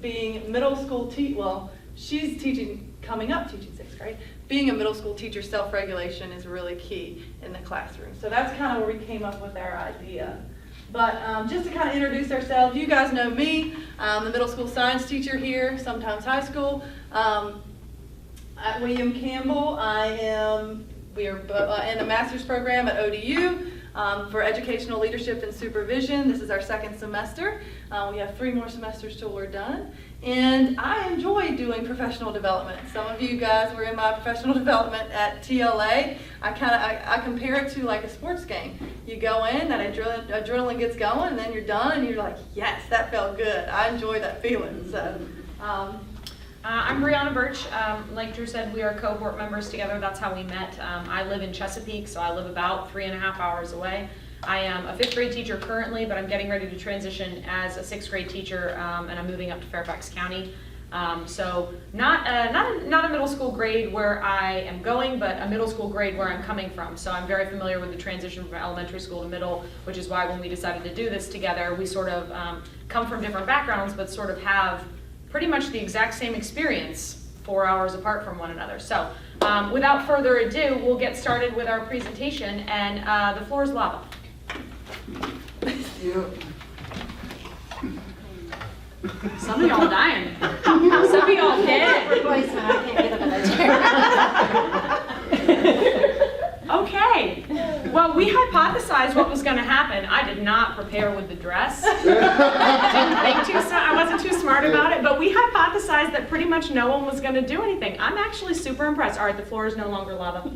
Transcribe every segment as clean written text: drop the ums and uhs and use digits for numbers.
being middle school well, she's coming up teaching 6th grade. Being a middle school teacher, self-regulation is really key in the classroom. So that's kind of where we came up with our idea. But just to kind of introduce ourselves, you guys know me. I'm the middle school science teacher here, sometimes high school. At William Campbell, we are in the master's program at ODU for educational leadership and supervision. This is our 2nd semester. We have 3 more semesters till we're done. And I enjoy doing professional development. Some of you guys were in my professional development at TLA. I compare it to like a sports game. You go in, that adrenaline gets going, and then you're done, and you're like, yes, that felt good. I enjoy that feeling. So, I'm Brianna Burch. Like Drew said, we are cohort members together. That's how we met. I live in Chesapeake, so I live about 3.5 hours away. I am a 5th grade teacher currently, but I'm getting ready to transition as a 6th grade teacher, and I'm moving up to Fairfax County. So not a middle school grade where I am going, but a middle school grade where I'm coming from. So I'm very familiar with the transition from elementary school to middle, which is why when we decided to do this together, we sort of come from different backgrounds, but sort of have pretty much the exact same experience 4 hours apart from one another. So without further ado, we'll get started with our presentation, and the floor is lava. Some of y'all dying. Some of y'all dead. Replacement. I can't get up in that chair. Okay. Well, we hypothesized what was going to happen. I did not prepare with the dress. I wasn't too smart about it, but we hypothesized that pretty much no one was going to do anything. I'm actually super impressed. All right, the floor is no longer lava.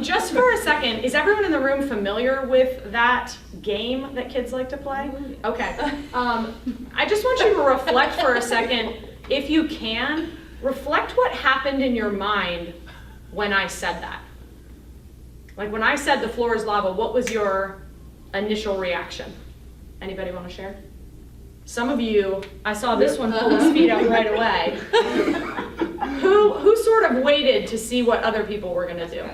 Just for a second, is everyone in the room familiar with that game that kids like to play? Okay. I just want you to reflect for a second, if you can, reflect what happened in your mind when I said that. Like when I said the floor is lava, what was your initial reaction? Anybody want to share? Some of you, I saw this one pull his feet up right away. Who sort of waited to see what other people were going to do?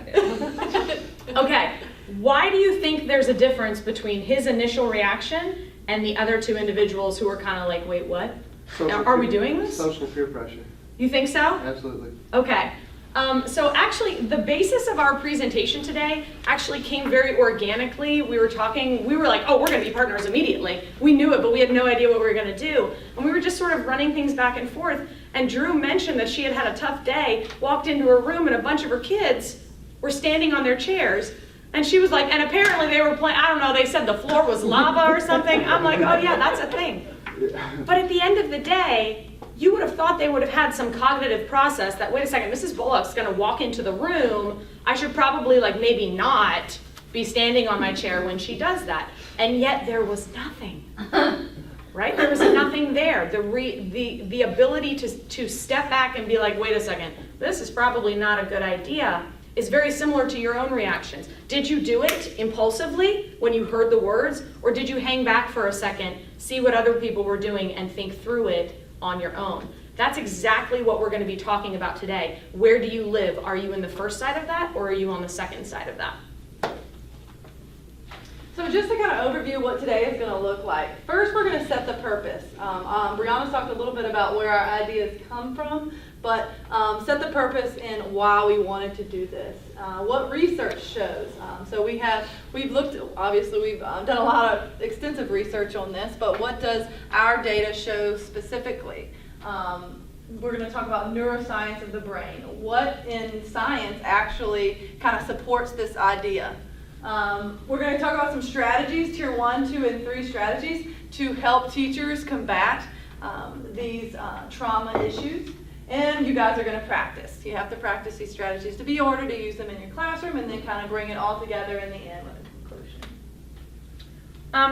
Okay, why do you think there's a difference between his initial reaction and the other 2 individuals who were kind of like, wait, what? Are we doing this? Social peer pressure. You think so? Absolutely. Okay. So actually, the basis of our presentation today actually came very organically. We were like, oh, we're going to be partners immediately. We knew it, but we had no idea what we were going to do. And we were just sort of running things back and forth. And Drew mentioned that she had had a tough day, walked into her room, and a bunch of her kids were standing on their chairs. And she was like, and apparently they were playing, I don't know, they said the floor was lava or something. I'm like, oh yeah, that's a thing. But at the end of the day, you would have thought they would have had some cognitive process that, wait a second, Mrs. Bullock's going to walk into the room. I should probably, like, maybe not be standing on my chair when she does that. And yet there was nothing, right? There was nothing there. The ability to step back and be like, wait a second, this is probably not a good idea, is very similar to your own reactions. Did you do it impulsively when you heard the words, or did you hang back for a second, see what other people were doing, and think through it on your own? That's exactly what we're going to be talking about today. Where do you live? Are you in the first side of that, or are you on the second side of that? So just to kind of overview what today is going to look like. First, we're going to set the purpose. Brianna talked a little bit about where our ideas come from, but set the purpose and why we wanted to do this. What research shows. So we've looked, obviously we've done a lot of extensive research on this, but what does our data show specifically? We're going to talk about neuroscience of the brain. What in science actually kind of supports this idea? We're going to talk about some strategies, tier 1, 2, and 3 strategies to help teachers combat these trauma issues. And you guys are going to practice. You have to practice these strategies to be in order to use them in your classroom and then kind of bring it all together in the end with a conclusion.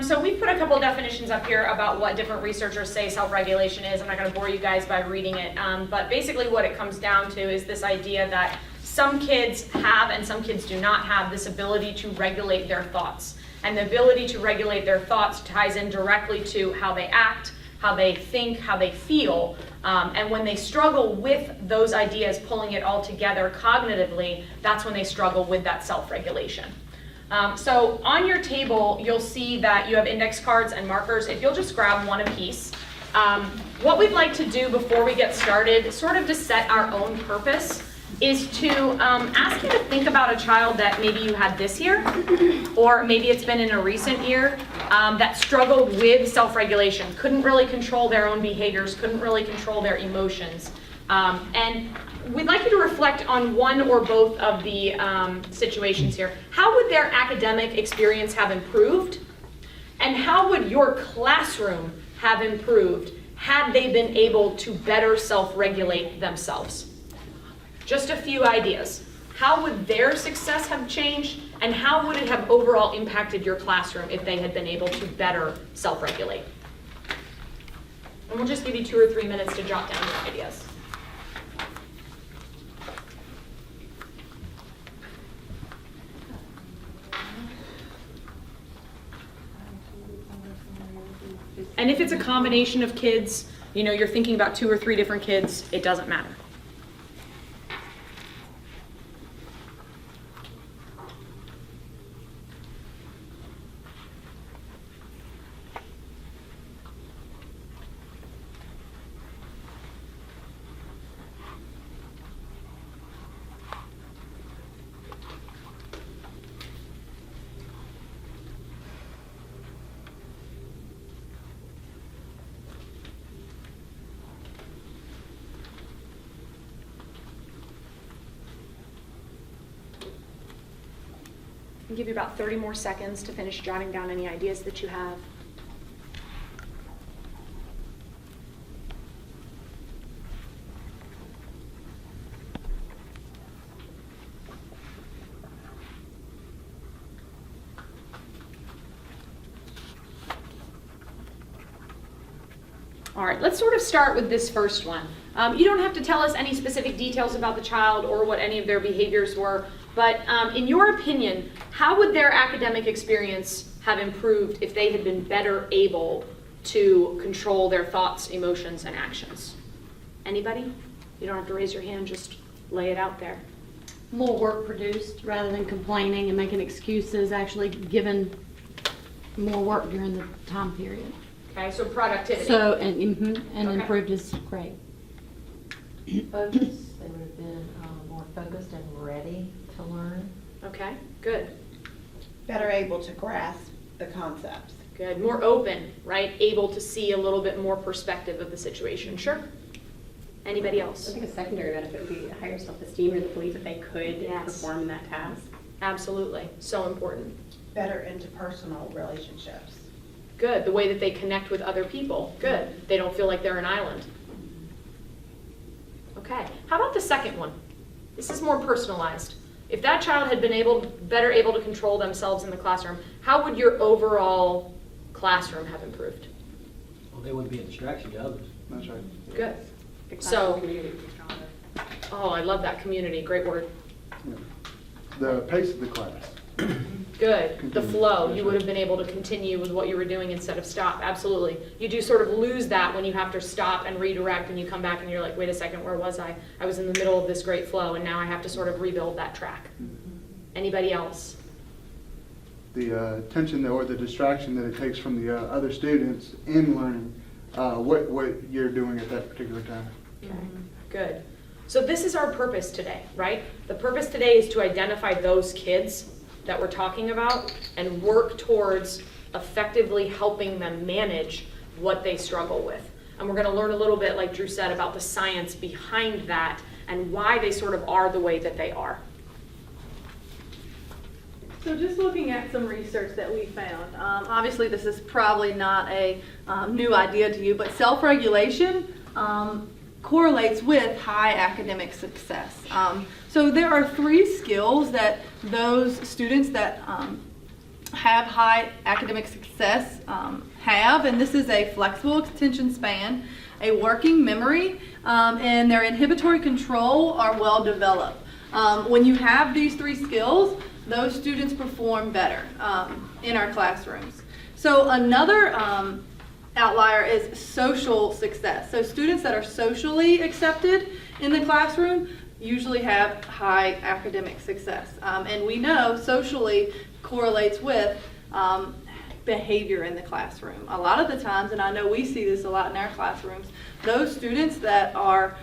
So we've put a couple definitions up here about what different researchers say self-regulation is. I'm not going to bore you guys by reading it, but basically what it comes down to is this idea that some kids have and some kids do not have this ability to regulate their thoughts. And the ability to regulate their thoughts ties in directly to how they act, how they think, how they feel. And when they struggle with those ideas, pulling it all together cognitively, that's when they struggle with that self-regulation. So on your table, you'll see that you have index cards and markers. If you'll just grab one apiece, What we'd like to do before we get started, sort of to set our own purpose, is to ask you to think about a child that maybe you had this year, or maybe it's been in a recent year, that struggled with self-regulation, couldn't really control their own behaviors, couldn't really control their emotions. And we'd like you to reflect on one or both of the situations here. How would their academic experience have improved? And how would your classroom have improved had they been able to better self-regulate themselves? Just a few ideas. How would their success have changed, and how would it have overall impacted your classroom if they had been able to better self-regulate? And we'll just give you 2 or 3 minutes to jot down your ideas. And if it's a combination of kids, you know, you're thinking about 2 or 3 different kids, it doesn't matter. I'll give you about 30 more seconds to finish jotting down any ideas that you have. All right, let's sort of start with this first one. You don't have to tell us any specific details about the child or what any of their behaviors were, but in your opinion, how would their academic experience have improved if they had been better able to control their thoughts, emotions, and actions? Anybody? You don't have to raise your hand, just lay it out there. More work produced rather than complaining and making excuses, actually given more work during the time period. Okay, so productivity. So, and Okay. improved his grade. Focus, they would have been more focused and ready to learn. Okay, good, Better able to grasp the concepts. good. More open, right? Able to see a little bit more perspective of the situation. Sure. Anybody I else? think a secondary benefit would be higher self-esteem or the belief that they could Yes. perform that task. Absolutely, so important. Better interpersonal relationships. Good, the way that they connect with other people. Good, they don't feel like they're an island. Okay, how about the second one? This is more personalized. If that child had been better able to control themselves in the classroom, how would your overall classroom have improved? Well, they wouldn't be a distraction to others. That's right. Good. The So- classroom community would be stronger. Oh, I love that community, great word. Yeah. The pace of the class. Good, the Continue. flow, you would have been able to continue with what you were doing instead of stop, absolutely. You do sort of lose that when you have to stop and redirect and you come back and you're like, wait a second, where was I? I was in the middle of this great flow and now I have to sort of rebuild that track. Anybody else? The tension or the distraction that it takes from the other students in learning what you're doing at that particular time. Okay, good. So this is our purpose today, right? The purpose today is to identify those kids that we're talking about and work towards effectively helping them manage what they struggle with. And we're going to learn a little bit, like Drew said, about the science behind that and why they sort of are the way that they are. So just looking at some research that we found, obviously this is probably not a new idea to you, but self-regulation correlates with high academic success. So there are 3 skills that those students that have high academic success have, and this is a flexible attention span, a working memory, and their inhibitory control are well developed. When you have these 3 skills, those students perform better in our classrooms. So another outlier is social success. So students that are socially accepted in the classroom usually have high academic success. And we know socially correlates with behavior in the classroom. A lot of the times, and I know we see this a lot in our classrooms, those students that are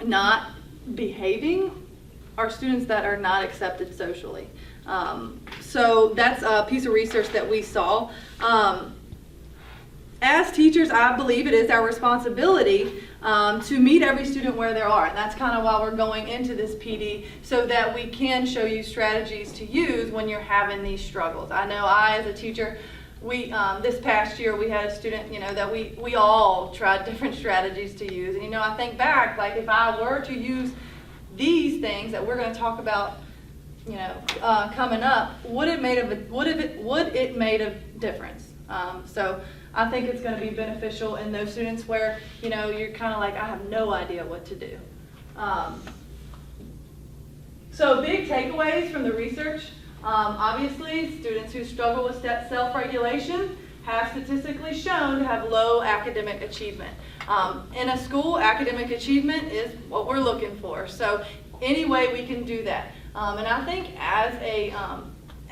not behaving are students that are not accepted socially. So that's a piece of research that we saw. As teachers, I believe it is our responsibility to meet every student where they are. And that's kind of why we're going into this PD, so that we can show you strategies to use when you're having these struggles. I know as a teacher, we this past year we had a student, that we all tried different strategies to use. And I think back, like if I were to use these things that we're going to talk about, coming up, would it made a difference? So I think it's going to be beneficial in those students where, you're kind of like, I have no idea what to do. So big takeaways from the research. Obviously, students who struggle with self-regulation have statistically shown to have low academic achievement. In a school, academic achievement is what we're looking for. So any way we can do that. And I think as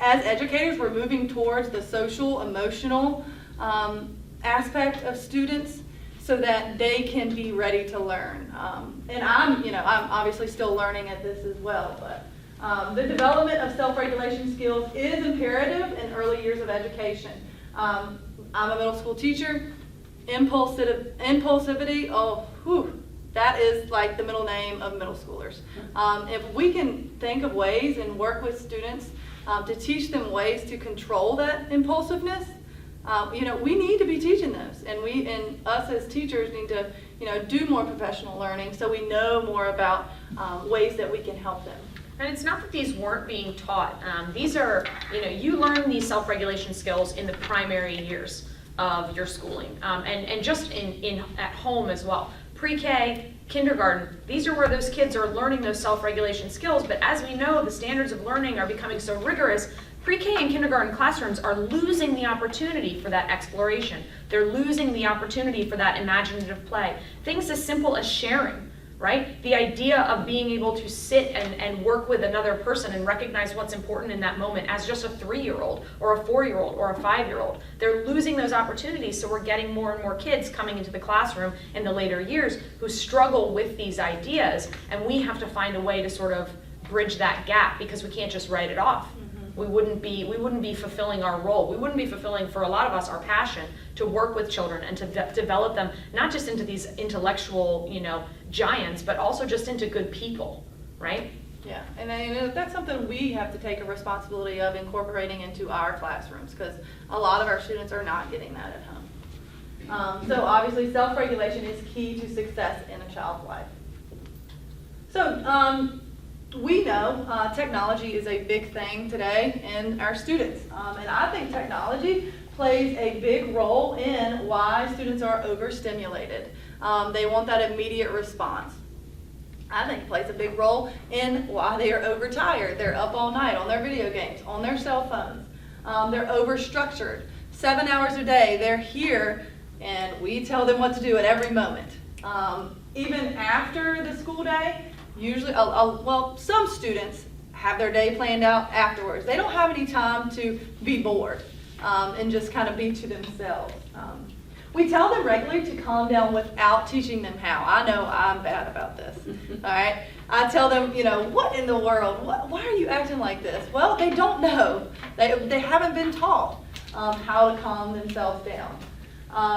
educators, we're moving towards the social, emotional aspect of students so that they can be ready to learn. And I'm obviously still learning at this as well, but the development of self-regulation skills is imperative in early years of education. I'm a middle school teacher. Impulsivity, that is like the middle name of middle schoolers. If we can think of ways and work with students to teach them ways to control that impulsiveness, we need to be teaching those, and us as teachers need to, do more professional learning so we know more about ways that we can help them. And it's not that these weren't being taught. These are, you learn these self-regulation skills in the primary years of your schooling, and just at home as well. Pre-K, kindergarten, these are where those kids are learning those self-regulation skills, but as we know, the standards of learning are becoming so rigorous. Pre-K and kindergarten classrooms are losing the opportunity for that exploration. They're losing the opportunity for that imaginative play. Things as simple as sharing, right? The idea of being able to sit and work with another person and recognize what's important in that moment as just a 3-year-old or a 4-year-old or a 5-year-old. They're losing those opportunities, so we're getting more and more kids coming into the classroom in the later years who struggle with these ideas, and we have to find a way to sort of bridge that gap because we can't just write it off. We wouldn't be fulfilling our role. We wouldn't be fulfilling, for a lot of us, our passion to work with children and to develop them not just into these intellectual, giants, but also just into good people, right? Yeah, and that's something we have to take a responsibility of incorporating into our classrooms, because a lot of our students are not getting that at home. So obviously self-regulation is key to success in a child's life. So we know technology is a big thing today in our students, and I think technology plays a big role in why students are overstimulated. They want that immediate response. I think it plays a big role in why they are overtired. They're up all night on their video games, on their cell phones. They're overstructured. 7 hours a day, they're here, and we tell them what to do at every moment. Even after the school day, usually, some students have their day planned out afterwards. They don't have any time to be bored and just kind of be to themselves. We tell them regularly to calm down without teaching them how. I know I'm bad about this, all right? I tell them, what in the world? Why are you acting like this? Well, they don't know. They haven't been taught how to calm themselves down.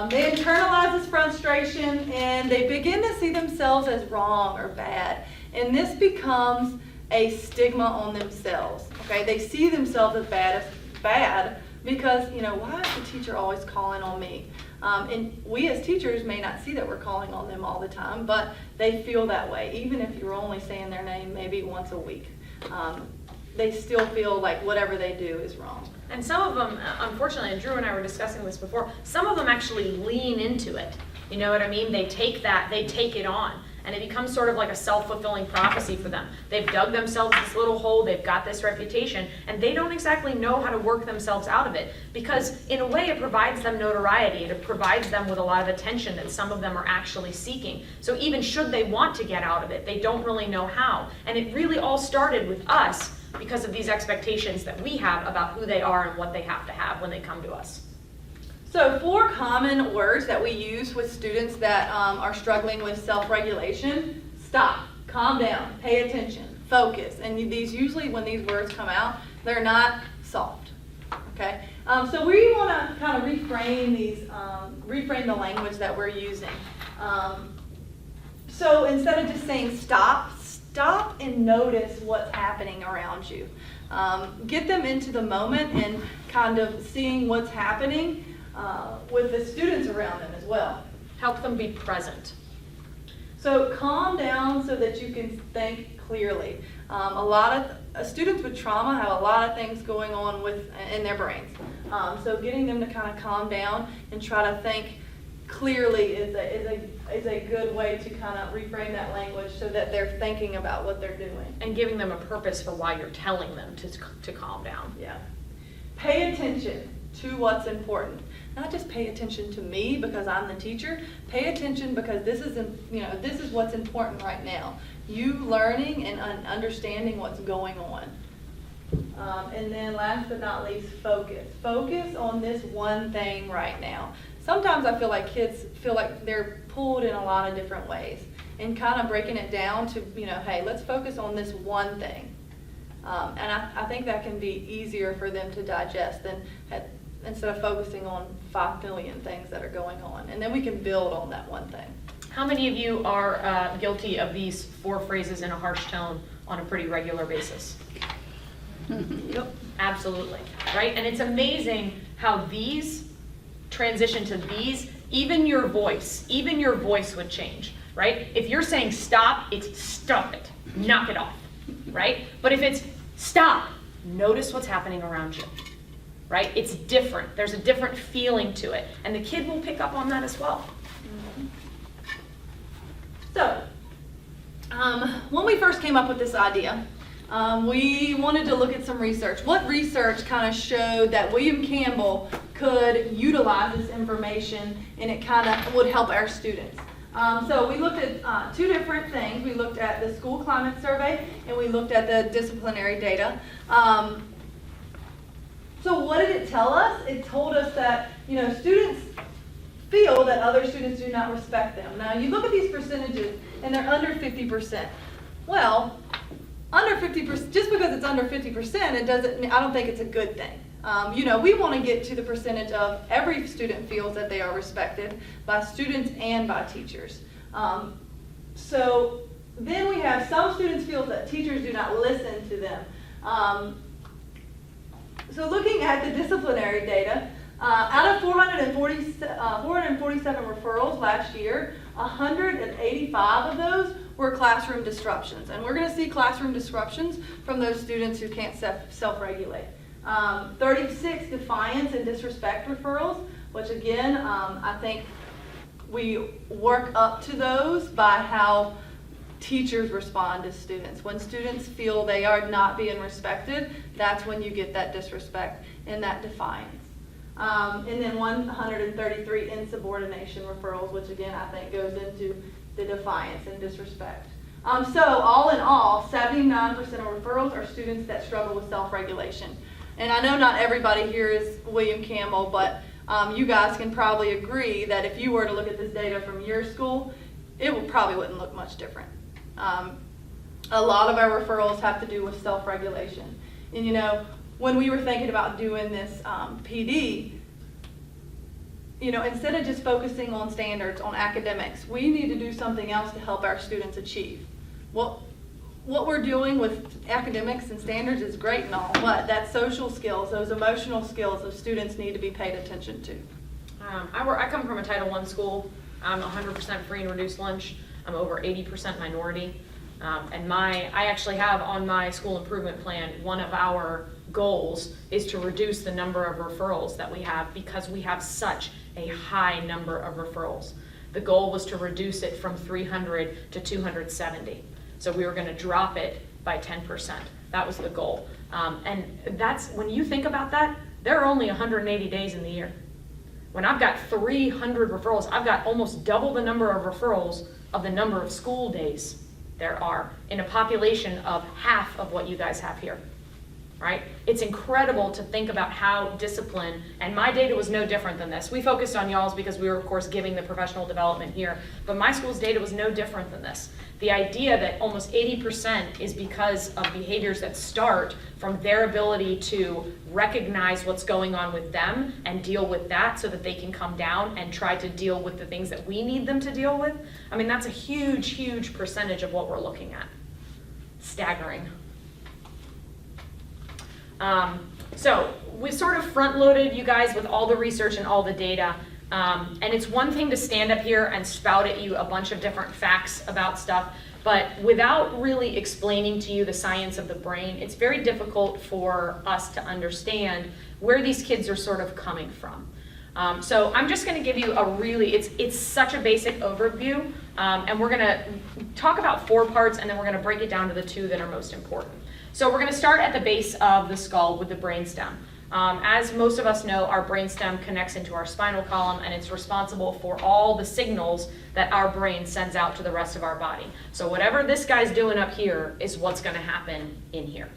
They internalize this frustration, and they begin to see themselves as wrong or bad. And this becomes a stigma on themselves, okay? They see themselves as bad because, why is the teacher always calling on me? And we as teachers may not see that we're calling on them all the time, but they feel that way, even if you're only saying their name maybe once a week. They still feel like whatever they do is wrong. And some of them, unfortunately, and Drew and I were discussing this before, some of them actually lean into it. You know what I mean? They take it on. And it becomes sort of like a self-fulfilling prophecy for them. They've dug themselves this little hole, they've got this reputation, and they don't exactly know how to work themselves out of it. Because in a way it provides them notoriety, it provides them with a lot of attention that some of them are actually seeking. So even should they want to get out of it, they don't really know how. And it really all started with us because of these expectations that we have about who they are and what they have to have when they come to us. So 4 common words that we use with students that are struggling with self-regulation: stop, calm down, pay attention, focus. And these usually, when these words come out, they're not soft. Okay, so we want to kind of reframe reframe the language that we're using. So instead of just saying stop and notice what's happening around you. Get them into the moment and kind of seeing what's happening with the students around them as well. Help them be present. So calm down so that you can think clearly. A lot of students with trauma have a lot of things going on in their brains. So getting them to kind of calm down and try to think clearly is a good way to kind of reframe that language so that they're thinking about what they're doing. And giving them a purpose for why you're telling them to calm down. Yeah. Pay attention to what's important. Not just pay attention to me because I'm the teacher. Pay attention because this is what's important right now. You learning and understanding what's going on. And then last but not least, focus. Focus on this one thing right now. Sometimes I feel like kids feel like they're pulled in a lot of different ways, and kind of breaking it down to, hey, let's focus on this one thing. And I think that can be easier for them to digest than instead of focusing on 5 million things that are going on. And then we can build on that one thing. How many of you are guilty of these 4 phrases in a harsh tone on a pretty regular basis? Yep. Absolutely, right? And it's amazing how these transition to these, even your voice would change, right? If you're saying stop, it's stop it, knock it off, right? But if it's stop, notice what's happening around you, right? It's different. There's a different feeling to it. And the kid will pick up on that as well. So, when we first came up with this idea, we wanted to look at some research. What research kind of showed that William Campbell could utilize this information and it kind of would help our students? So we looked at 2 different things. We looked at the school climate survey and we looked at the disciplinary data. So what did it tell us? It told us that, students feel that other students do not respect them. Now you look at these percentages and they're under 50%. Well, under 50%, just because it's under 50%, I don't think it's a good thing. We want to get to the percentage of every student feels that they are respected by students and by teachers. So then we have some students feel that teachers do not listen to them. So looking at the disciplinary data, out of 447 referrals last year, 185 of those were classroom disruptions. And we're going to see classroom disruptions from those students who can't self-regulate. 36 defiance and disrespect referrals, which again, I think we work up to those by how teachers respond to students. When students feel they are not being respected, that's when you get that disrespect and that defiance. And then 133 insubordination referrals, which again I think goes into the defiance and disrespect. So all in all, 79% of referrals are students that struggle with self-regulation. And I know not everybody here is William Campbell, but you guys can probably agree that if you were to look at this data from your school, it probably wouldn't look much different. A lot of our referrals have to do with self-regulation. And when we were thinking about doing this PD, instead of just focusing on standards, on academics, we need to do something else to help our students achieve. What we're doing with academics and standards is great and all, but that social skills, those emotional skills of students need to be paid attention to. I come from a Title I school. I'm 100% free and reduced lunch. I'm over 80% minority. And I actually have on my school improvement plan, one of our goals is to reduce the number of referrals that we have because we have such a high number of referrals. The goal was to reduce it from 300 to 270. So we were going to drop it by 10%. That was the goal. And that's, when you think about that, there are only 180 days in the year. When I've got 300 referrals, I've got almost double the number of referrals of the number of school days there are in a population of half of what you guys have here. right? It's incredible to think about how discipline, and my data was no different than this. We focused on y'all's because we were, of course, giving the professional development here, but my school's data was no different than this. The idea that almost 80% is because of behaviors that start from their ability to recognize what's going on with them and deal with that so that they can come down and try to deal with the things that we need them to deal with. I mean, that's a huge, huge percentage of what we're looking at. Staggering. So we sort of front-loaded you guys with all the research and all the data. And it's one thing to stand up here and spout at you a bunch of different facts about stuff, but without really explaining to you the science of the brain, it's very difficult for us to understand where these kids are sort of coming from. So I'm just going to give you a really, it's such a basic overview, and we're going to talk about 4 parts, and then we're going to break it down to the 2 that are most important. So we're going to start at the base of the skull with the brainstem. As most of us know, our brainstem connects into our spinal column, and it's responsible for all the signals that our brain sends out to the rest of our body. So whatever this guy's doing up here is what's going to happen in here.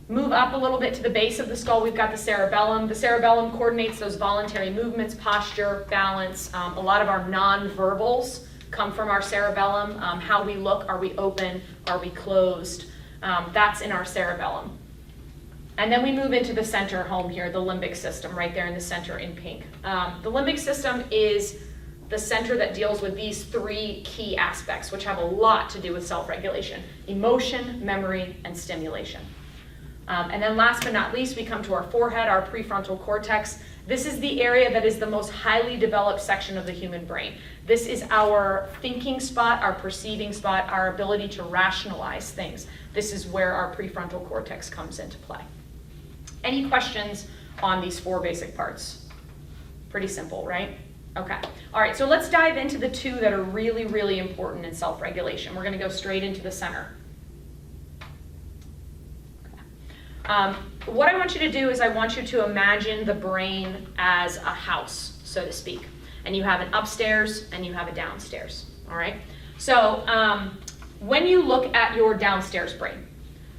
Move up a little bit to the base of the skull, we've got the cerebellum. The cerebellum coordinates those voluntary movements, posture, balance. A lot of our non-verbals come from our cerebellum. How we look, are we open, are we closed? That's in our cerebellum. And then we move into the center home here, the limbic system, right there in the center in pink. The limbic system is the center that deals with these 3 key aspects, which have a lot to do with self-regulation: emotion, memory, and stimulation. And then last but not least, we come to our forehead, our prefrontal cortex. This is the area that is the most highly developed section of the human brain. This is our thinking spot, our perceiving spot, our ability to rationalize things. This is where our prefrontal cortex comes into play. Any questions on these 4 basic parts? Pretty simple, right? Okay. All right, so let's dive into the 2 that are really, really important in self-regulation. We're going to go straight into the center. What I want you to do is I want you to imagine the brain as a house, so to speak. And you have an upstairs and you have a downstairs, all right? So when you look at your downstairs brain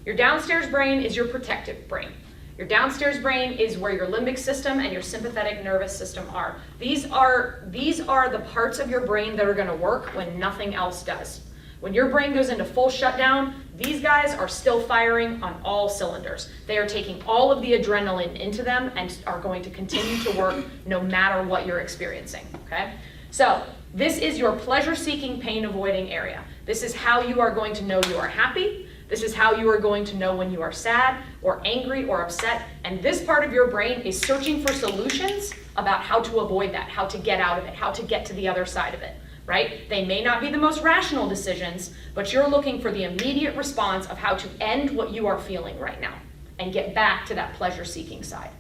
is your protective brain. Your downstairs brain is where your limbic system and your sympathetic nervous system are. These are the parts of your brain that are going to work when nothing else does. When your brain goes into full shutdown, these guys are still firing on all cylinders. They are taking all of the adrenaline into them and are going to continue to work no matter what you're experiencing, okay? So this is your pleasure-seeking, pain-avoiding area. This is how you are going to know you are happy. This is how you are going to know when you are sad or angry or upset. And this part of your brain is searching for solutions about how to avoid that, how to get out of it, how to get to the other side of it. Right? They may not be the most rational decisions, but you're looking for the immediate response of how to end what you are feeling right now and get back to that pleasure-seeking side.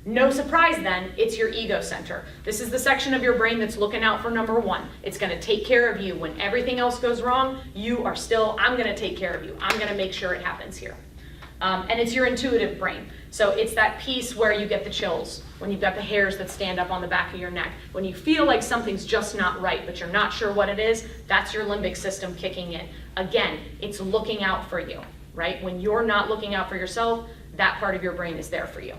No surprise then, it's your ego center. This is the section of your brain that's looking out for number 1. It's going to take care of you. When everything else goes wrong, you are still, I'm going to take care of you. I'm going to make sure it happens here. And it's your intuitive brain. So it's that piece where you get the chills, when you've got the hairs that stand up on the back of your neck, when you feel like something's just not right, but you're not sure what it is, that's your limbic system kicking in. Again, it's looking out for you, right? When you're not looking out for yourself, that part of your brain is there for you.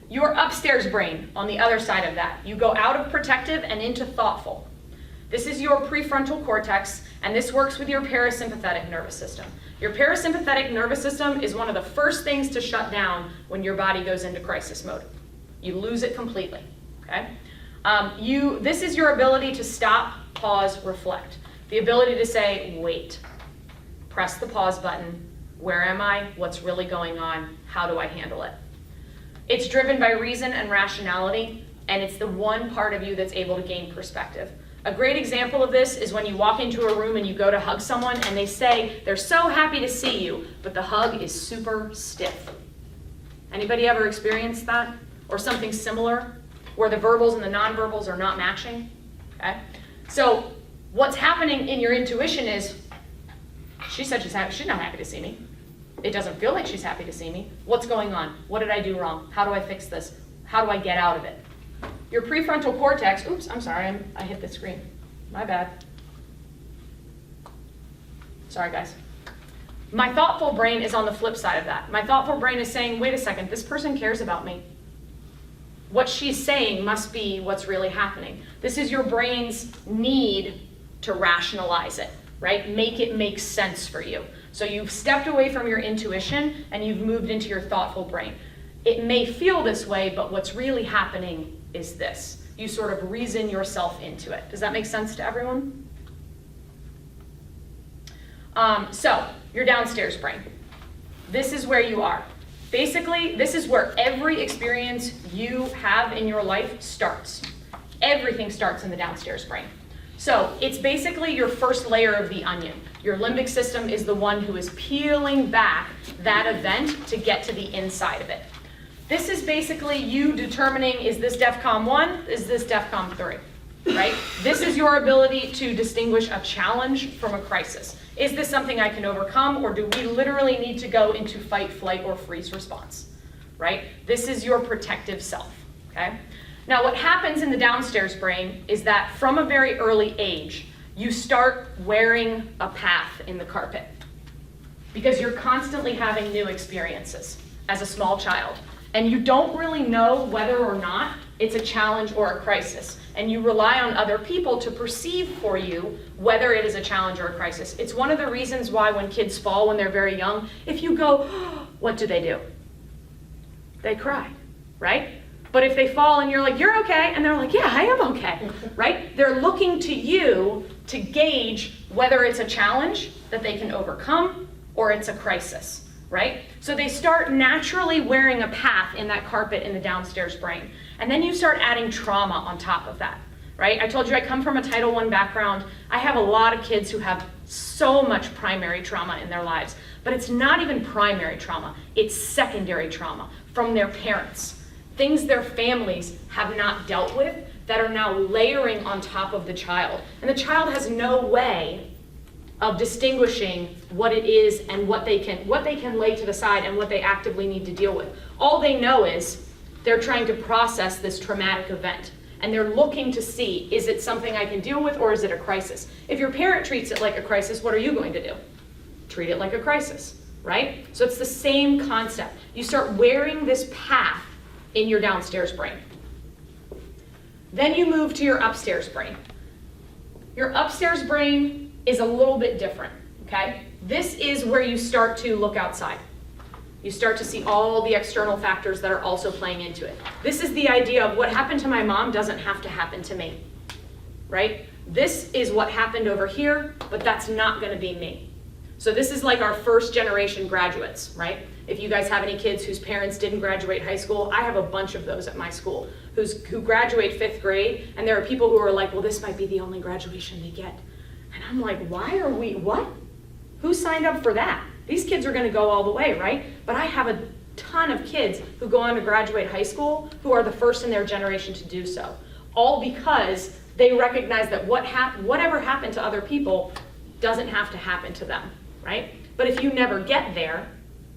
Your upstairs brain, on the other side of that, you go out of protective and into thoughtful. This is your prefrontal cortex, and this works with your parasympathetic nervous system. Your parasympathetic nervous system is one of the first things to shut down when your body goes into crisis mode. You lose it completely, okay? This is your ability to stop, pause, reflect. The ability to say, wait, press the pause button. Where am I? What's really going on? How do I handle it? It's driven by reason and rationality, and it's the one part of you that's able to gain perspective. A great example of this is when you walk into a room and you go to hug someone and they say they're so happy to see you, but the hug is super stiff. Anybody ever experienced that? Or something similar, where the verbals and the nonverbals are not matching? Okay? So what's happening in your intuition is, she said she's not happy to see me. It doesn't feel like she's happy to see me. What's going on? What did I do wrong? How do I fix this? How do I get out of it? Your prefrontal cortex, oops, I'm sorry, I hit the screen. My bad. Sorry, guys. My thoughtful brain is on the flip side of that. My thoughtful brain is saying, wait a second, this person cares about me. What she's saying must be what's really happening. This is your brain's need to rationalize it, right? Make it make sense for you. So you've stepped away from your intuition and you've moved into your thoughtful brain. It may feel this way, but what's really happening is this. You sort of reason yourself into it. Does that make sense to everyone? So, your downstairs brain. This is where you are. Basically, this is where every experience you have in your life starts. Everything starts in the downstairs brain. So, it's basically your first layer of the onion. Your limbic system is the one who is peeling back that event to get to the inside of it. This is basically you determining, is this DEFCON 1, is this DEFCON 3, right? This is your ability to distinguish a challenge from a crisis. Is this something I can overcome, or do we literally need to go into fight, flight, or freeze response, right? This is your protective self, okay? Now, what happens in the downstairs brain is that from a very early age, you start wearing a path in the carpet because you're constantly having new experiences as a small child. And you don't really know whether or not it's a challenge or a crisis. And you rely on other people to perceive for you whether it is a challenge or a crisis. It's one of the reasons why when kids fall when they're very young, if you go, oh, what do? They cry, right? But if they fall and you're like, you're okay, and they're like, yeah, I am okay, right? They're looking to you to gauge whether it's a challenge that they can overcome or it's a crisis. Right? So they start naturally wearing a path in that carpet in the downstairs brain. And then you start adding trauma on top of that, right? I told you I come from a Title I background. I have a lot of kids who have so much primary trauma in their lives, but it's not even primary trauma. It's secondary trauma from their parents. Things their families have not dealt with that are now layering on top of the child. And the child has no way of distinguishing what it is and what they can lay to the side and what they actively need to deal with. All they know is they're trying to process this traumatic event, and they're looking to see, is it something I can deal with or is it a crisis? If your parent treats it like a crisis, what are you going to do? Treat it like a crisis, right? So it's the same concept. You start wearing this path in your downstairs brain. Then you move to your upstairs brain. Your upstairs brain is a little bit different, okay? This is where you start to look outside. You start to see all the external factors that are also playing into it. This is the idea of what happened to my mom doesn't have to happen to me, right? This is what happened over here, but that's not gonna be me. So this is like our first generation graduates, right? If you guys have any kids whose parents didn't graduate high school, I have a bunch of those at my school who graduate 5th grade, and there are people who are like, well, this might be the only graduation they get. And I'm like, what? Who signed up for that? These kids are gonna go all the way, right? But I have a ton of kids who go on to graduate high school who are the first in their generation to do so. All because they recognize that whatever happened to other people doesn't have to happen to them, right? But if you never get there,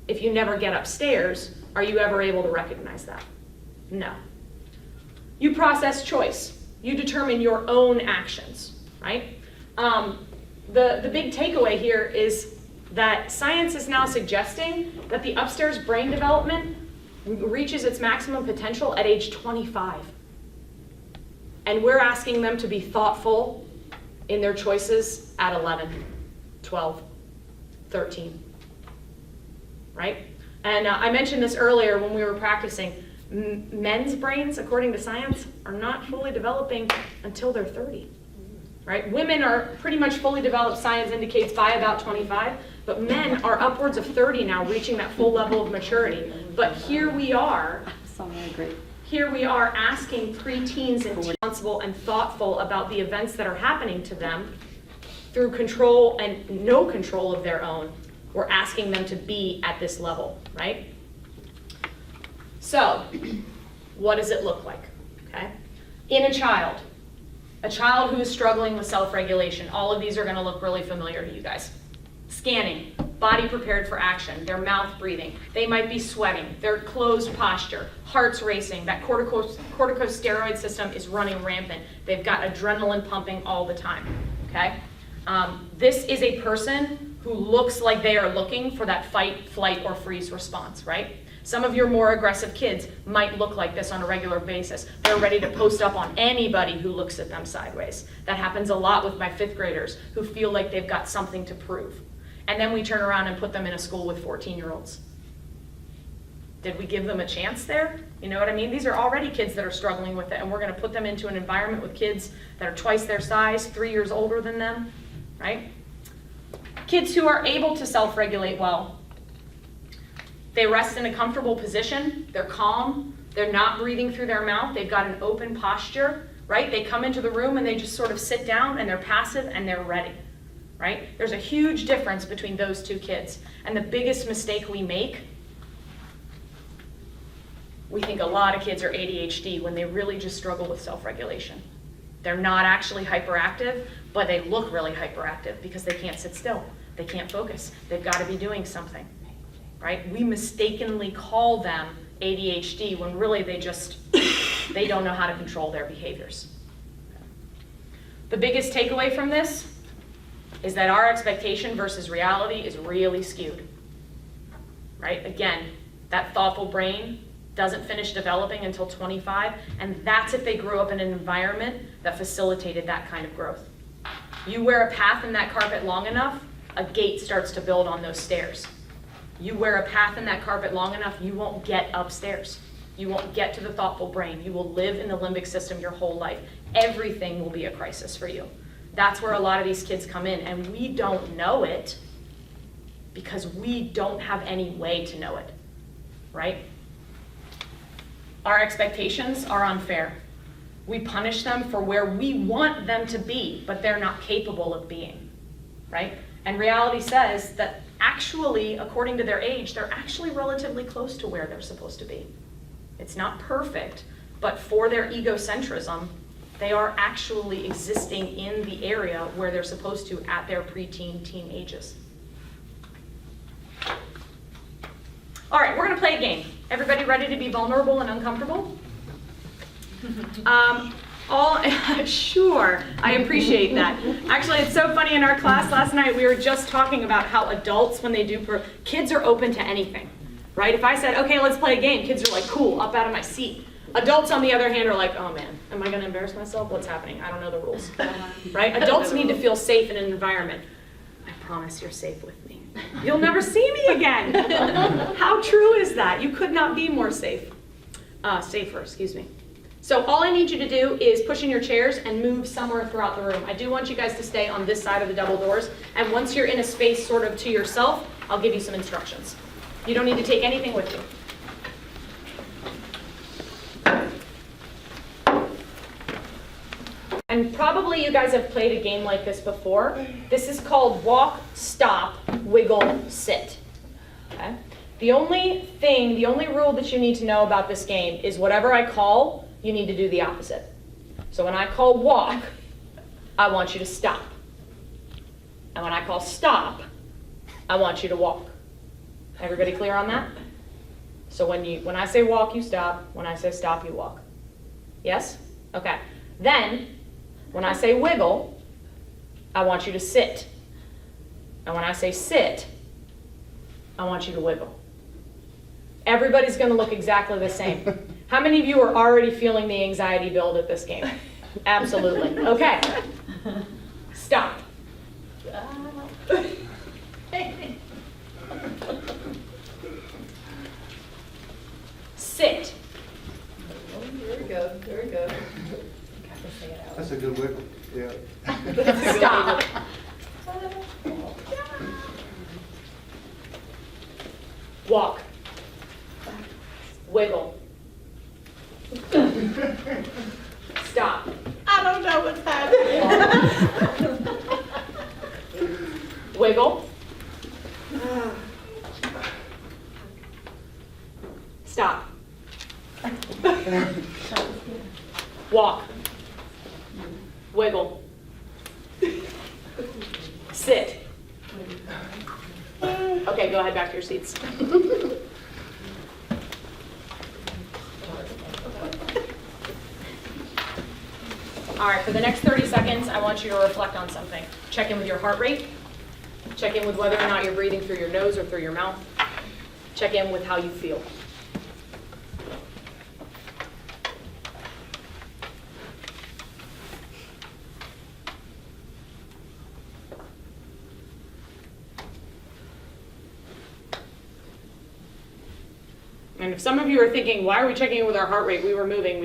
if you never get upstairs, are you ever able to recognize that? No. You process choice. You determine your own actions, right? The big takeaway here is that science is now suggesting that the upstairs brain development reaches its maximum potential at age 25. And we're asking them to be thoughtful in their choices at 11, 12, 13, right? And I mentioned this earlier when we were practicing. Men's brains, according to science, are not fully developing until they're 30. Right? Women are pretty much fully developed, science indicates, by about 25, but men are upwards of 30 now, reaching that full level of maturity. But here we are, asking preteens and responsible and thoughtful about the events that are happening to them through control and no control of their own. We're asking them to be at this level, right? So, what does it look like, okay? In a child who is struggling with self-regulation, all of these are gonna look really familiar to you guys. Scanning, body prepared for action, their mouth breathing, they might be sweating, their closed posture, heart's racing, that corticosteroid system is running rampant. They've got adrenaline pumping all the time, okay? This is a person who looks like they are looking for that fight, flight, or freeze response, right? Some of your more aggressive kids might look like this on a regular basis. They're ready to post up on anybody who looks at them sideways. That happens a lot with my 5th graders who feel like they've got something to prove. And then we turn around and put them in a school with 14-year-olds. Did we give them a chance there? You know what I mean? These are already kids that are struggling with it, and we're going to put them into an environment with kids that are twice their size, 3 years older than them, right? Kids who are able to self-regulate well. They rest in a comfortable position, they're calm, they're not breathing through their mouth, they've got an open posture, right? They come into the room and they just sort of sit down and they're passive and they're ready, right? There's a huge difference between those 2 kids. And the biggest mistake we make, we think a lot of kids are ADHD when they really just struggle with self-regulation. They're not actually hyperactive, but they look really hyperactive because they can't sit still. They can't focus. They've got to be doing something, right? We mistakenly call them ADHD when really they don't know how to control their behaviors. The biggest takeaway from this is that our expectation versus reality is really skewed, right? Again, that thoughtful brain doesn't finish developing until 25, and that's if they grew up in an environment that facilitated that kind of growth. You wear a path in that carpet long enough, a gate starts to build on those stairs. You wear a path in that carpet long enough, you won't get upstairs. You won't get to the thoughtful brain. You will live in the limbic system your whole life. Everything will be a crisis for you. That's where a lot of these kids come in, and we don't know it because we don't have any way to know it, right? Our expectations are unfair. We punish them for where we want them to be, but they're not capable of being, right? And reality says that actually, according to their age, they're actually relatively close to where they're supposed to be. It's not perfect, but for their egocentrism, they are actually existing in the area where they're supposed to at their preteen, teen ages. All right, we're gonna play a game. Everybody ready to be vulnerable and uncomfortable? Sure, I appreciate that. Actually, it's so funny, in our class last night, we were just talking about how adults, when they do, kids are open to anything, right? If I said, okay, let's play a game, kids are like, cool, up out of my seat. Adults, on the other hand, are like, oh man, am I gonna embarrass myself? What's happening? I don't know the rules, right? Adults need to feel safe in an environment. I promise you're safe with me. You'll never see me again. How true is that? You could not be more safer, excuse me. So all I need you to do is push in your chairs and move somewhere throughout the room. I do want you guys to stay on this side of the double doors, and once you're in a space sort of to yourself, I'll give you some instructions. You don't need to take anything with you. And probably you guys have played a game like this before. This is called walk, stop, wiggle, sit. Okay? The only rule that you need to know about this game is whatever I call, you need to do the opposite. So when I call walk, I want you to stop. And when I call stop, I want you to walk. Everybody clear on that? So when I say walk, you stop. When I say stop, you walk. Yes? Okay. Then, when I say wiggle, I want you to sit. And when I say sit, I want you to wiggle. Everybody's going to look exactly the same. How many of you are already feeling the anxiety build at this game? Absolutely. Okay. Stop. Sit. There we go, there we go. That's a good wiggle, yeah. Stop. Walk. Wiggle. Stop. I don't know what's happening. Wiggle. Stop. Walk. Wiggle. Sit. Okay, go ahead back to your seats. All right, for the next 30 seconds, I want you to reflect on something. Check in with your heart rate. Check in with whether or not you're breathing through your nose or through your mouth. Check in with how you feel. And if some of you are thinking, why are we checking in with our heart rate? We were moving.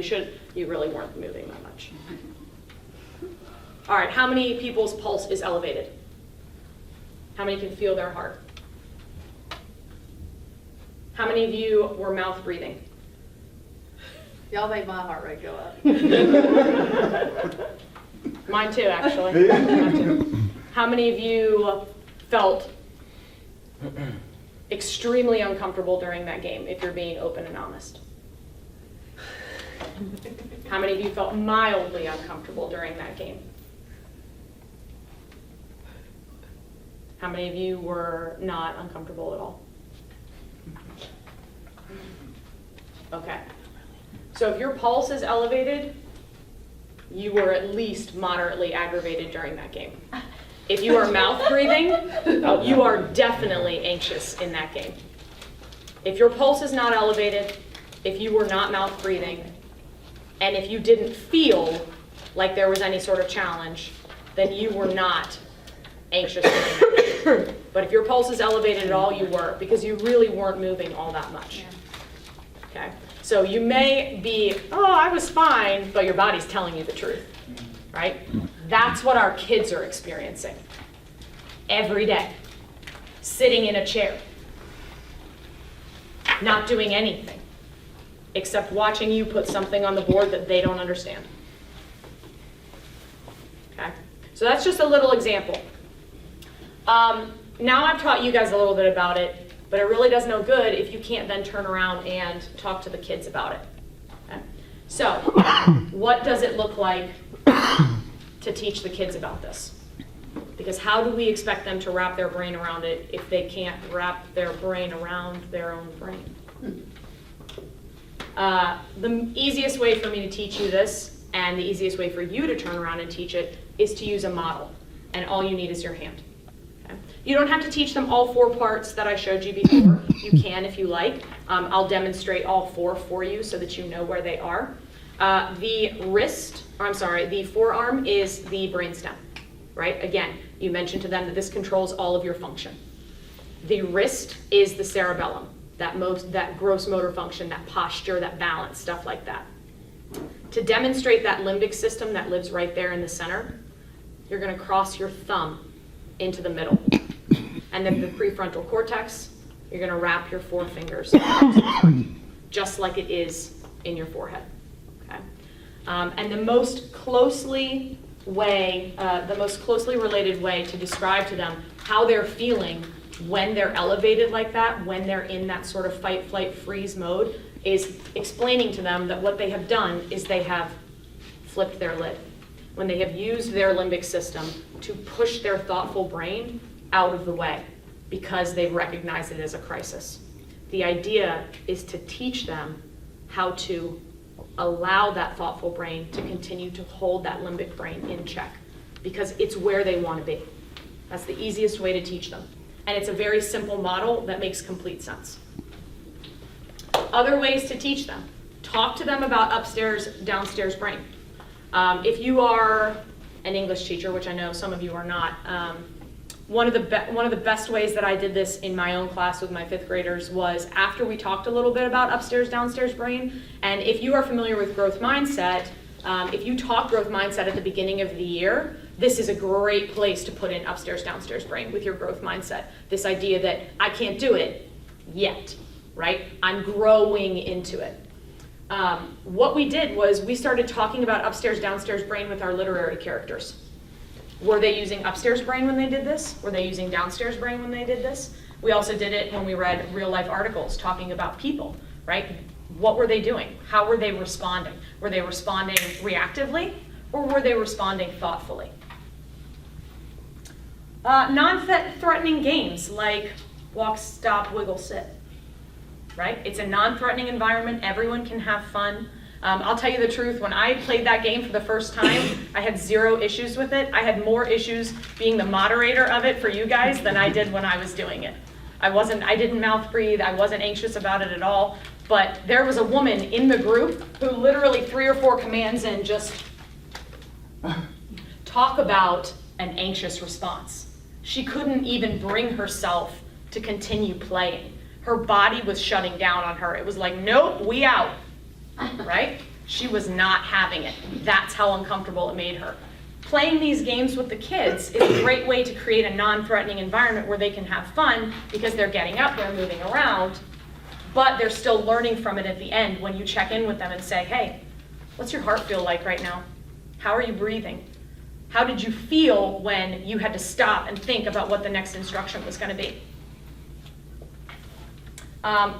You really weren't moving that much. All right, how many people's pulse is elevated? How many can feel their heart? How many of you were mouth breathing? Y'all made my heart rate go up. Mine too, actually. Mine too. How many of you felt extremely uncomfortable during that game, if you're being open and honest? How many of you felt mildly uncomfortable during that game? How many of you were not uncomfortable at all? Okay. So if your pulse is elevated, you were at least moderately aggravated during that game. If you are mouth breathing, you are definitely anxious in that game. If your pulse is not elevated, if you were not mouth breathing, and if you didn't feel like there was any sort of challenge, then you were not anxious during that game. But if your pulse is elevated at all, you were, because you really weren't moving all that much. Okay? So you may be, oh, I was fine, but your body's telling you the truth, right? That's what our kids are experiencing every day. Sitting in a chair, not doing anything, except watching you put something on the board that they don't understand. Okay? So that's just a little example. Now I've taught you guys a little bit about it, but it really does no good if you can't then turn around and talk to the kids about it. Okay? So, what does it look like to teach the kids about this? Because how do we expect them to wrap their brain around it if they can't wrap their brain around their own brain? The easiest way for me to teach you this, and the easiest way for you to turn around and teach it, is to use a model. And all you need is your hand. Okay? You don't have to teach them all 4 parts that I showed you before. You can if you like. I'll demonstrate all 4 for you so that you know where they are. The forearm is the brainstem, right? Again, you mentioned to them that this controls all of your function. The wrist is the cerebellum, that gross motor function, that posture, that balance, stuff like that. To demonstrate that limbic system that lives right there in the center, you're going to cross your thumb into the middle. And then the prefrontal cortex, you're going to wrap your 4 fingers just like it is in your forehead. Okay? And the most closely related way to describe to them how they're feeling when they're elevated like that, when they're in that sort of fight, flight, freeze mode, is explaining to them that what they have done is they have flipped their lid. When they have used their limbic system to push their thoughtful brain out of the way because they've recognized it as a crisis. The idea is to teach them how to allow that thoughtful brain to continue to hold that limbic brain in check because it's where they want to be. That's the easiest way to teach them. And it's a very simple model that makes complete sense. Other ways to teach them. Talk to them about upstairs, downstairs brain. If you are an English teacher, which I know some of you are not, one of the best ways that I did this in my own class with my 5th graders was after we talked a little bit about upstairs, downstairs brain. And if you are familiar with growth mindset, if you taught growth mindset at the beginning of the year, this is a great place to put in upstairs, downstairs brain with your growth mindset. This idea that I can't do it yet, right? I'm growing into it. What we did was we started talking about upstairs, downstairs brain with our literary characters. Were they using upstairs brain when they did this? Were they using downstairs brain when they did this? We also did it when we read real life articles talking about people, right? What were they doing? How were they responding? Were they responding reactively or were they responding thoughtfully? Non-threatening games like walk, stop, wiggle, sit. Right? It's a non-threatening environment. Everyone can have fun. I'll tell you the truth, when I played that game for the first time, I had 0 issues with it. I had more issues being the moderator of it for you guys than I did when I was doing it. I didn't mouth breathe, I wasn't anxious about it at all, but there was a woman in the group who literally 3 or 4 commands in just talk about an anxious response. She couldn't even bring herself to continue playing. Her body was shutting down on her. It was like, nope, we out, right? She was not having it. That's how uncomfortable it made her. Playing these games with the kids is a great way to create a non-threatening environment where they can have fun because they're getting up, they're moving around, but they're still learning from it at the end when you check in with them and say, hey, what's your heart feel like right now? How are you breathing? How did you feel when you had to stop and think about what the next instruction was going to be?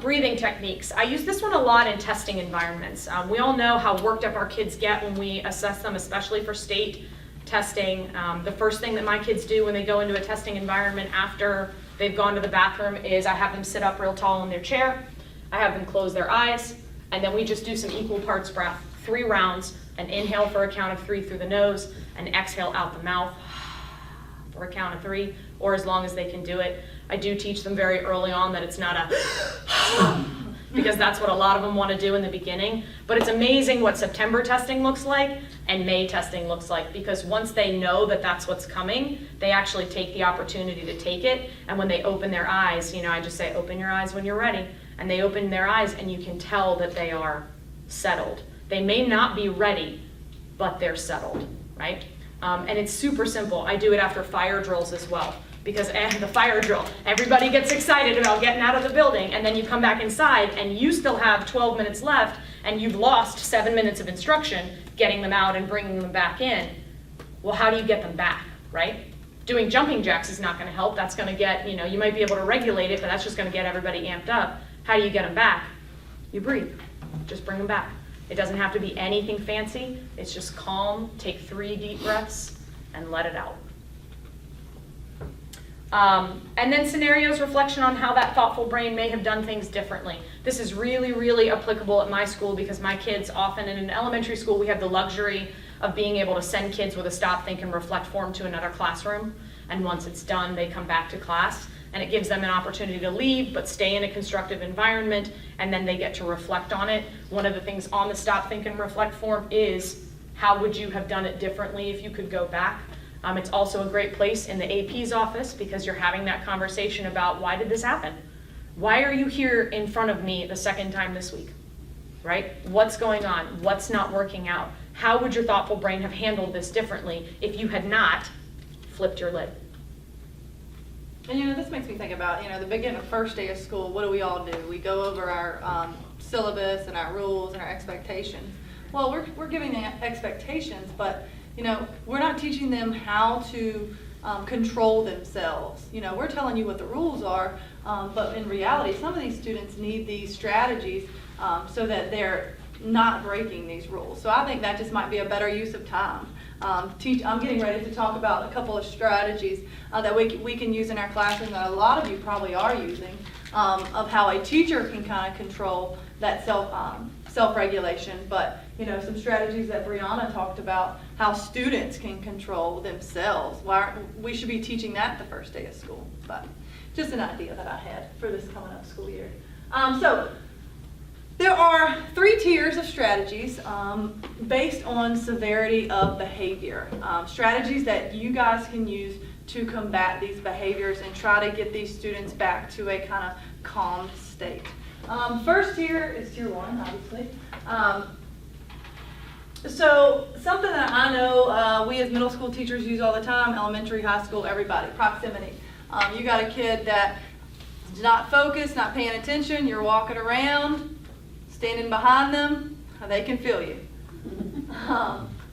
Breathing techniques. I use this one a lot in testing environments. We all know how worked up our kids get when we assess them, especially for state testing. The first thing that my kids do when they go into a testing environment after they've gone to the bathroom is I have them sit up real tall in their chair, I have them close their eyes, and then we just do some equal parts breath. 3 rounds, an inhale for a count of 3 through the nose, an exhale out the mouth for a count of 3, or as long as they can do it. I do teach them very early on that it's not a because that's what a lot of them want to do in the beginning. But it's amazing what September testing looks like and May testing looks like, because once they know that that's what's coming, they actually take the opportunity to take it. And when they open their eyes, I just say, open your eyes when you're ready. And they open their eyes and you can tell that they are settled. They may not be ready, but they're settled, right? And it's super simple. I do it after fire drills as well. Because the fire drill, everybody gets excited about getting out of the building, and then you come back inside and you still have 12 minutes left and you've lost 7 minutes of instruction getting them out and bringing them back in. Well, how do you get them back, right? Doing jumping jacks is not going to help. That's going to get, you might be able to regulate it, but that's just going to get everybody amped up. How do you get them back? You breathe. Just bring them back. It doesn't have to be anything fancy. It's just calm, take 3 deep breaths, and let it out. And then scenarios, reflection on how that thoughtful brain may have done things differently. This is really, really applicable at my school because my kids often, in an elementary school, we have the luxury of being able to send kids with a stop, think, and reflect form to another classroom. And once it's done, they come back to class. And it gives them an opportunity to leave, but stay in a constructive environment, and then they get to reflect on it. One of the things on the stop, think, and reflect form is, how would you have done it differently if you could go back? It's also a great place in the AP's office because you're having that conversation about, why did this happen? Why are you here in front of me the second time this week, right? What's going on? What's not working out? How would your thoughtful brain have handled this differently if you had not flipped your lid? And this makes me think about, the beginning of first day of school, what do we all do? We go over our syllabus and our rules and our expectations. Well, we're giving them expectations, but we're not teaching them how to control themselves. We're telling you what the rules are, but in reality, some of these students need these strategies so that they're not breaking these rules. So I think that just might be a better use of time. I'm getting ready to talk about a couple of strategies that we can use in our classroom that a lot of you probably are using, of how a teacher can kind of control that self-regulation, but some strategies that Brianna talked about, how students can control themselves. We should be teaching that the first day of school, but just an idea that I had for this coming up school year. So there are 3 tiers of strategies based on severity of behavior. Strategies that you guys can use to combat these behaviors and try to get these students back to a kind of calm state. First tier is tier 1, obviously. So something that I know we as middle school teachers use all the time, elementary, high school, everybody, proximity. You got a kid that's not focused, not paying attention, you're walking around, standing behind them, they can feel you.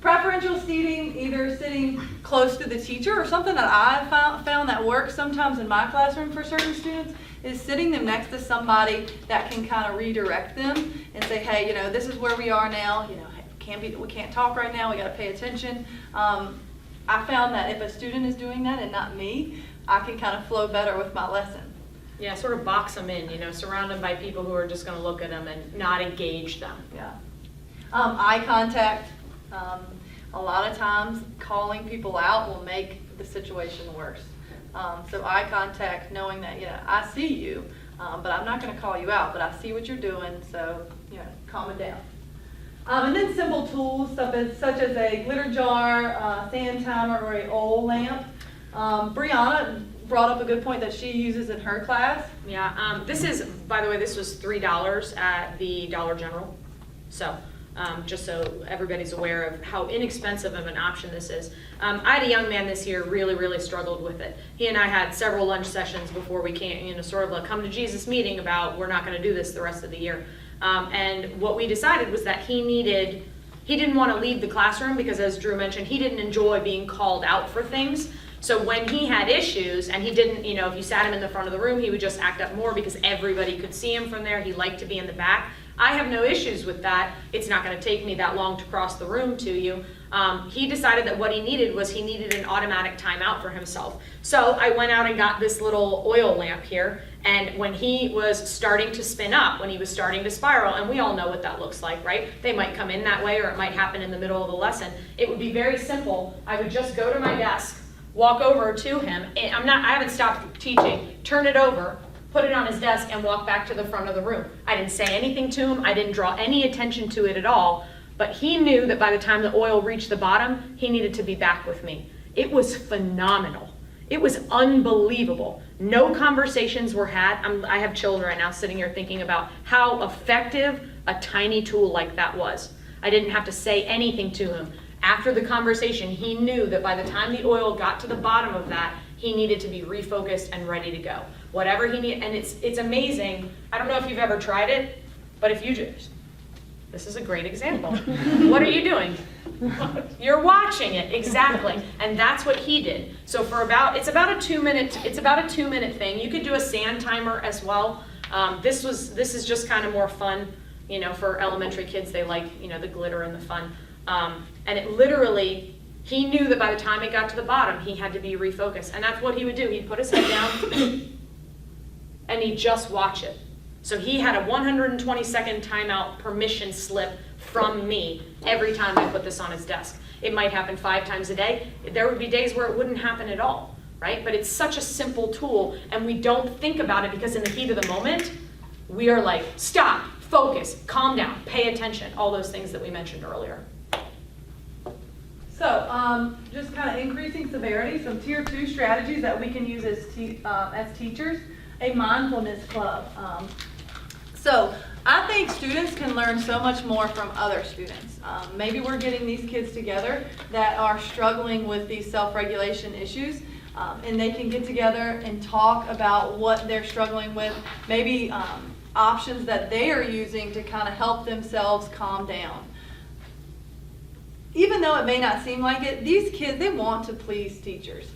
Preferential seating, either sitting close to the teacher, or something that I found that works sometimes in my classroom for certain students, is sitting them next to somebody that can kind of redirect them and say, hey, this is where we are now, we can't talk right now, we got to pay attention. I found that if a student is doing that and not me, I can kind of flow better with my lesson. Yeah, sort of box them in, surround them by people who are just going to look at them and not engage them. Yeah. Eye contact, a lot of times calling people out will make the situation worse. So eye contact, knowing that, I see you, but I'm not going to call you out, but I see what you're doing, so, calm it down. And then simple tools such as a glitter jar, sand timer, or a oil lamp. Brianna brought up a good point that she uses in her class. Yeah, this is, by the way, this was $3 at the Dollar General. So, just so everybody's aware of how inexpensive of an option this is. I had a young man this year really struggled with it. He and I had several lunch sessions before we came, sort of a come to Jesus meeting about we're not going to do this the rest of the year. And what we decided was that he didn't want to leave the classroom because, as Drew mentioned, he didn't enjoy being called out for things. So when he had issues and he didn't, if you sat him in the front of the room, he would just act up more because everybody could see him from there. He liked to be in the back. I have no issues with that. It's not going to take me that long to cross the room to you. He decided that what he needed was he needed an automatic timeout for himself. So I went out and got this little oil lamp here. And when he was starting to spin up, when he was starting to spiral, and we all know what that looks like, right? They might come in that way or it might happen in the middle of the lesson. It would be very simple. I would just go to my desk, walk over to him, and I haven't stopped teaching, turn it over, put it on his desk, and walk back to the front of the room. I didn't say anything to him, I didn't draw any attention to it at all, but he knew that by the time the oil reached the bottom, he needed to be back with me. It was phenomenal. It was unbelievable. No conversations were had. I have children right now sitting here thinking about how effective a tiny tool like that was. I didn't have to say anything to him. After the conversation, he knew that by the time the oil got to the bottom of that, he needed to be refocused and ready to go. Whatever he needed, and it's amazing. I don't know if you've ever tried it, but if you just, this is a great example. What are you doing? You're watching it, exactly. And that's what he did. So it's about a 2 minute thing. You could do a sand timer as well. This is just kind of more fun, for elementary kids. They like, the glitter and the fun. And it literally, he knew that by the time it got to the bottom, he had to be refocused. And that's what he would do. He'd put his head down and he'd just watch it. So he had a 120-second timeout permission slip from me every time I put this on his desk. It might happen 5 times a day. There would be days where it wouldn't happen at all, right? But it's such a simple tool, and we don't think about it because in the heat of the moment, we are like, stop, focus, calm down, pay attention, all those things that we mentioned earlier. So just kind of increasing severity, some tier 2 strategies that we can use as teachers. A mindfulness club. So I think students can learn so much more from other students. Maybe we're getting these kids together that are struggling with these self-regulation issues, and they can get together and talk about what they're struggling with, maybe options that they are using to kind of help themselves calm down. Even though it may not seem like it, these kids, they want to please teachers.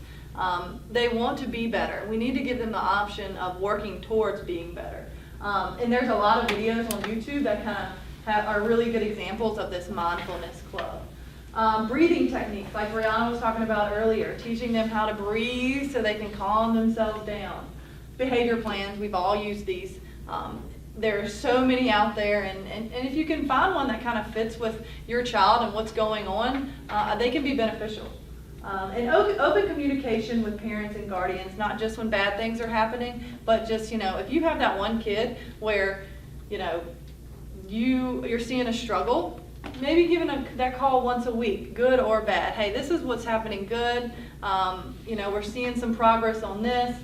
They want to be better. We need to give them the option of working towards being better. And there's a lot of videos on YouTube that kind of are really good examples of this mindfulness club. Breathing techniques, like Brianna was talking about earlier, teaching them how to breathe so they can calm themselves down. Behavior plans, we've all used these. There are so many out there, and if you can find one that kind of fits with your child and what's going on, they can be beneficial. And open communication with parents and guardians, not just when bad things are happening, but just, if you have that one kid where, you're seeing a struggle, maybe giving that call once a week, good or bad. Hey, this is what's happening good. We're seeing some progress on this.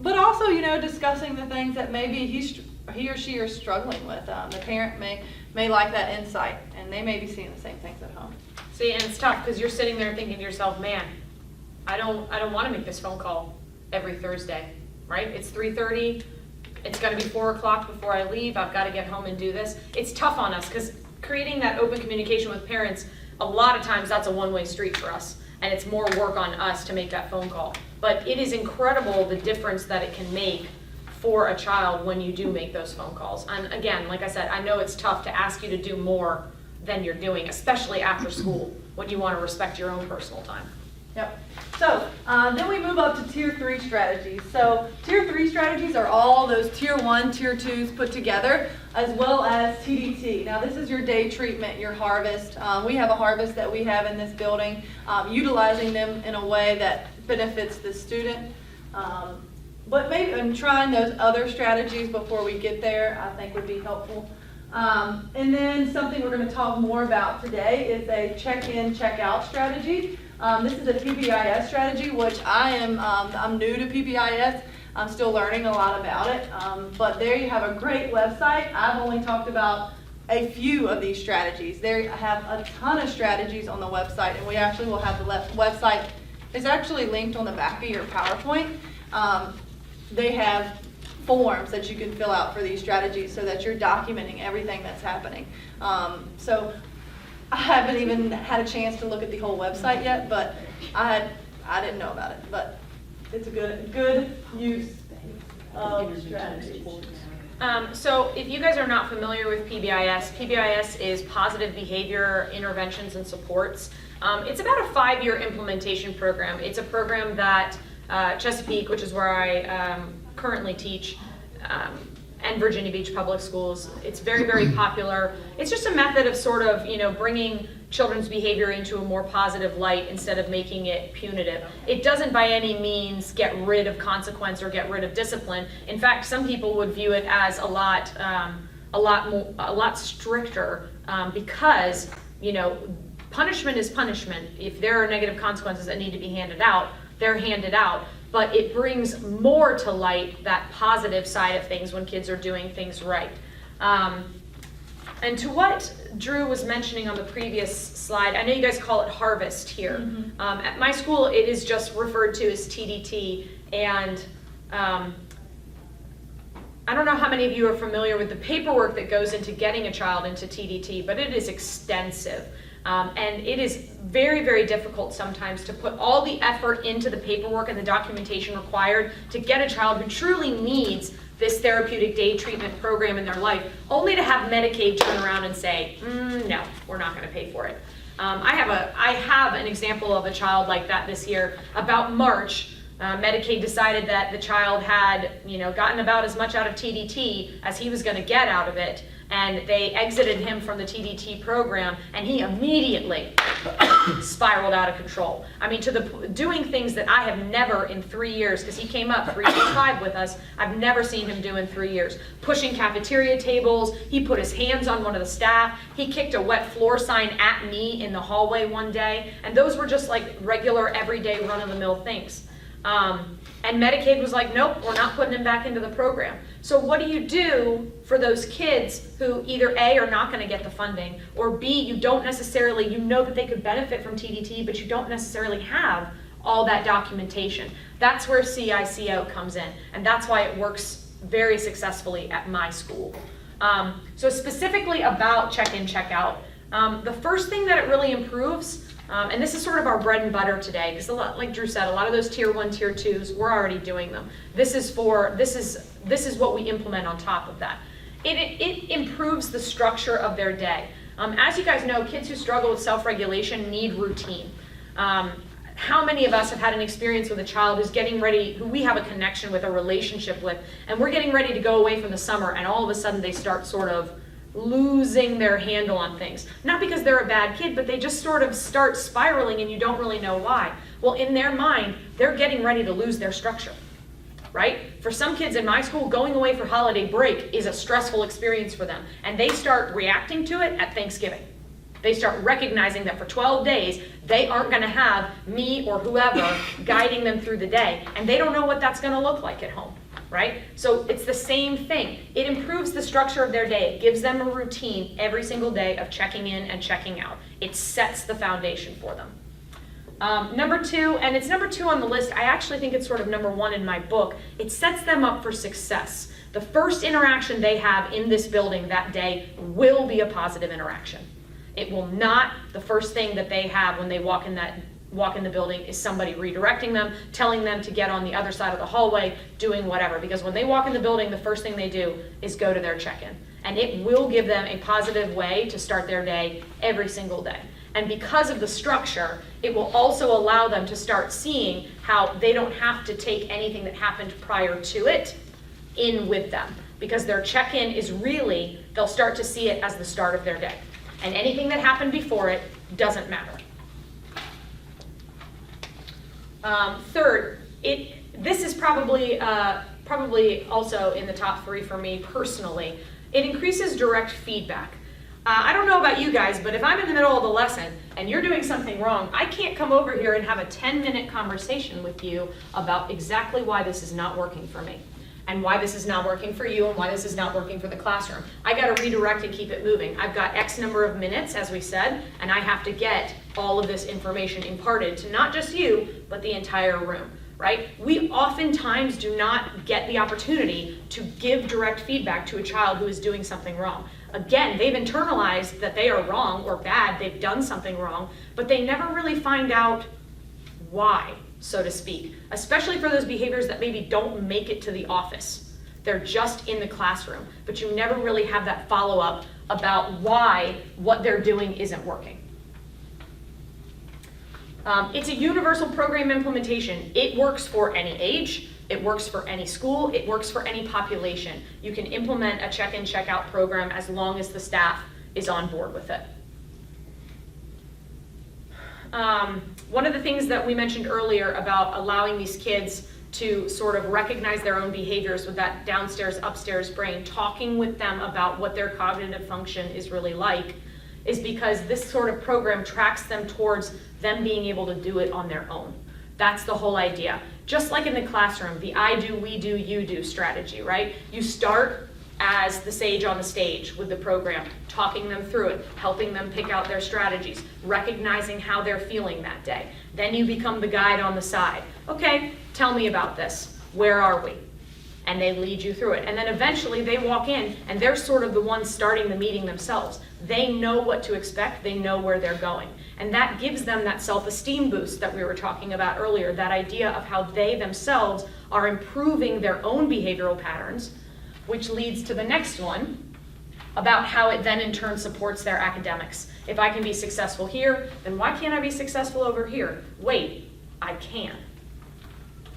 But also, discussing the things that maybe he or she are struggling with. The parent may like that insight, and they may be seeing the same things at home. See, and it's tough because you're sitting there thinking to yourself, man, I don't want to make this phone call every Thursday, right? It's 3:30. It's got to be 4 o'clock before I leave. I've got to get home and do this. It's tough on us because creating that open communication with parents, a lot of times that's a one-way street for us, and it's more work on us to make that phone call. But it is incredible the difference that it can make for a child when you do make those phone calls. And again, like I said, I know it's tough to ask you to do more than you're doing, especially after school, when you want to respect your own personal time. Yep. So then we move up to tier 3 strategies. So tier 3 strategies are all those tier 1, tier 2s put together, as well as TDT. Now this is your day treatment, your harvest. We have a harvest that we have in this building, utilizing them in a way that benefits the student. But maybe and trying those other strategies before we get there, I think would be helpful. And then something we're going to talk more about today is a check-in, check-out strategy. This is a PBIS strategy, which I'm new to PBIS. I'm still learning a lot about it. But there you have a great website. I've only talked about a few of these strategies. They have a ton of strategies on the website, and we actually will have the website. It's actually linked on the back of your PowerPoint. They have forms that you can fill out for these strategies so that you're documenting everything that's happening. So I haven't even had a chance to look at the whole website yet, but I didn't know about it. But it's a good use of strategies. So if you guys are not familiar with PBIS, PBIS is Positive Behavior Interventions and Supports. It's about a 5-year implementation program. It's a program that Chesapeake, which is where I currently teach, and Virginia Beach Public Schools, it's very, very popular. It's just a method of sort of, bringing children's behavior into a more positive light instead of making it punitive. It doesn't by any means get rid of consequence or get rid of discipline. In fact, some people would view it as a lot stricter because, punishment is punishment. If there are negative consequences that need to be handed out, they're handed out. But it brings more to light that positive side of things when kids are doing things right. And to what Drew was mentioning on the previous slide, I know you guys call it harvest here. Mm-hmm. At my school, it is just referred to as TDT. And I don't know how many of you are familiar with the paperwork that goes into getting a child into TDT, but it is extensive. And it is very, very difficult sometimes to put all the effort into the paperwork and the documentation required to get a child who truly needs this therapeutic day treatment program in their life, only to have Medicaid turn around and say, no, we're not going to pay for it. I have an example of a child like that this year. About March, Medicaid decided that the child had, gotten about as much out of TDT as he was going to get out of it. And they exited him from the TDT program, and he immediately spiraled out of control. I mean, doing things that I have never in 3 years, because he came up 3 to 5 with us, I've never seen him do in 3 years. Pushing cafeteria tables, he put his hands on one of the staff, he kicked a wet floor sign at me in the hallway one day, and those were just like regular, everyday, run-of-the-mill things. And Medicaid was like, nope, we're not putting him back into the program. So what do you do for those kids who either A, are not going to get the funding, or B, you don't necessarily, you know that they could benefit from TDT, but you don't necessarily have all that documentation? That's where CICO comes in, and that's why it works very successfully at my school. So specifically about check-in, check-out, the first thing that it really improves, and this is sort of our bread and butter today, because like Drew said, a lot of those tier 1, tier 2s, we're already doing them. This is what we implement on top of that. It improves the structure of their day. As you guys know, kids who struggle with self-regulation need routine. How many of us have had an experience with a child who's getting ready, who we have a connection with, a relationship with, and we're getting ready to go away from the summer, and all of a sudden they start sort of losing their handle on things. Not because they're a bad kid, but they just sort of start spiraling and you don't really know why. Well, in their mind, they're getting ready to lose their structure, right? For some kids in my school, going away for holiday break is a stressful experience for them. And they start reacting to it at Thanksgiving. They start recognizing that for 12 days, they aren't gonna have me or whoever guiding them through the day. And they don't know what that's gonna look like at home. Right? So it's the same thing. It improves the structure of their day. It gives them a routine every single day of checking in and checking out. It sets the foundation for them. Number 2, and it's number 2 on the list, I actually think it's sort of number 1 in my book, it sets them up for success. The first interaction they have in this building that day will be a positive interaction. It will not, the first thing that they have when they walk in the building is somebody redirecting them, telling them to get on the other side of the hallway, doing whatever. Because when they walk in the building, the first thing they do is go to their check-in. And it will give them a positive way to start their day every single day. And because of the structure, it will also allow them to start seeing how they don't have to take anything that happened prior to it in with them. Because their check-in is really, they'll start to see it as the start of their day. And anything that happened before it doesn't matter. Third, this is probably also in the top 3 for me personally. It increases direct feedback. I don't know about you guys, but if I'm in the middle of the lesson and you're doing something wrong, I can't come over here and have a 10-minute conversation with you about exactly why this is not working for me, and why this is not working for you, and why this is not working for the classroom. I got to redirect and keep it moving. I've got X number of minutes, as we said, and I have to get all of this information imparted to not just you, but the entire room, right? We oftentimes do not get the opportunity to give direct feedback to a child who is doing something wrong. Again, they've internalized that they are wrong or bad, they've done something wrong, but they never really find out why, so to speak, especially for those behaviors that maybe don't make it to the office. They're just in the classroom, but you never really have that follow-up about why what they're doing isn't working. It's a universal program implementation. It works for any age, it works for any school, it works for any population. You can implement a check-in, check-out program as long as the staff is on board with it. One of the things that we mentioned earlier about allowing these kids to sort of recognize their own behaviors with that downstairs, upstairs brain, talking with them about what their cognitive function is really like, is because this sort of program tracks them towards them being able to do it on their own. That's the whole idea. Just like in the classroom, the I do, we do, you do strategy, right? You start as the sage on the stage with the program, talking them through it, helping them pick out their strategies, recognizing how they're feeling that day. Then you become the guide on the side. Okay, tell me about this. Where are we? And they lead you through it. And then eventually they walk in and they're sort of the ones starting the meeting themselves. They know what to expect, they know where they're going. And that gives them that self-esteem boost that we were talking about earlier, that idea of how they themselves are improving their own behavioral patterns, which leads to the next one, about how it then in turn supports their academics. If I can be successful here, then why can't I be successful over here? Wait, I can.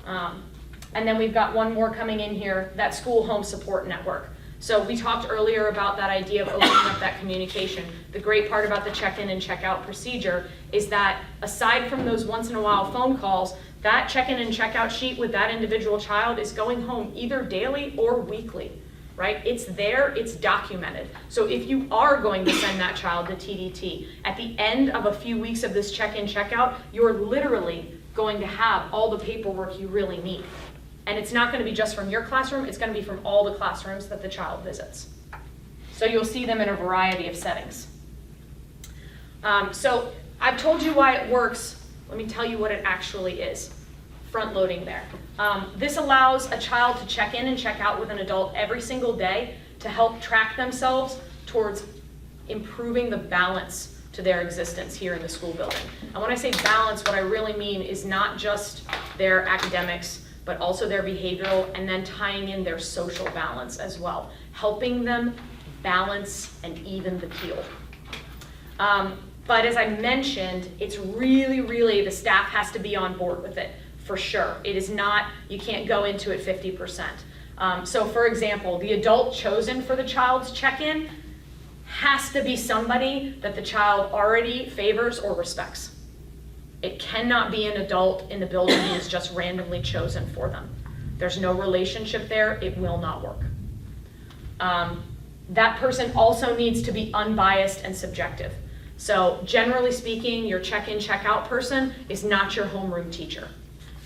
And then we've got one more coming in here, that school home support network. So we talked earlier about that idea of opening up that communication. The great part about the check-in and check-out procedure is that aside from those once in a while phone calls, that check-in and check-out sheet with that individual child is going home either daily or weekly, right? It's there, it's documented. So if you are going to send that child to TDT, at the end of a few weeks of this check-in, check-out, you're literally going to have all the paperwork you really need. And it's not going to be just from your classroom, it's going to be from all the classrooms that the child visits. So you'll see them in a variety of settings. So I've told you why it works. Let me tell you what it actually is. Front loading there. This allows a child to check in and check out with an adult every single day to help track themselves towards improving the balance to their existence here in the school building. And when I say balance, what I really mean is not just their academics, but also their behavioral, and then tying in their social balance as well, helping them balance and even the keel. But as I mentioned, it's really, the staff has to be on board with it, for sure. It is not, you can't go into it 50%. So for example, the adult chosen for the child's check-in has to be somebody that the child already favors or respects. It cannot be an adult in the building who is just randomly chosen for them. There's no relationship there, it will not work. That person also needs to be unbiased and subjective. So generally speaking, your check-in, check-out person is not your homeroom teacher,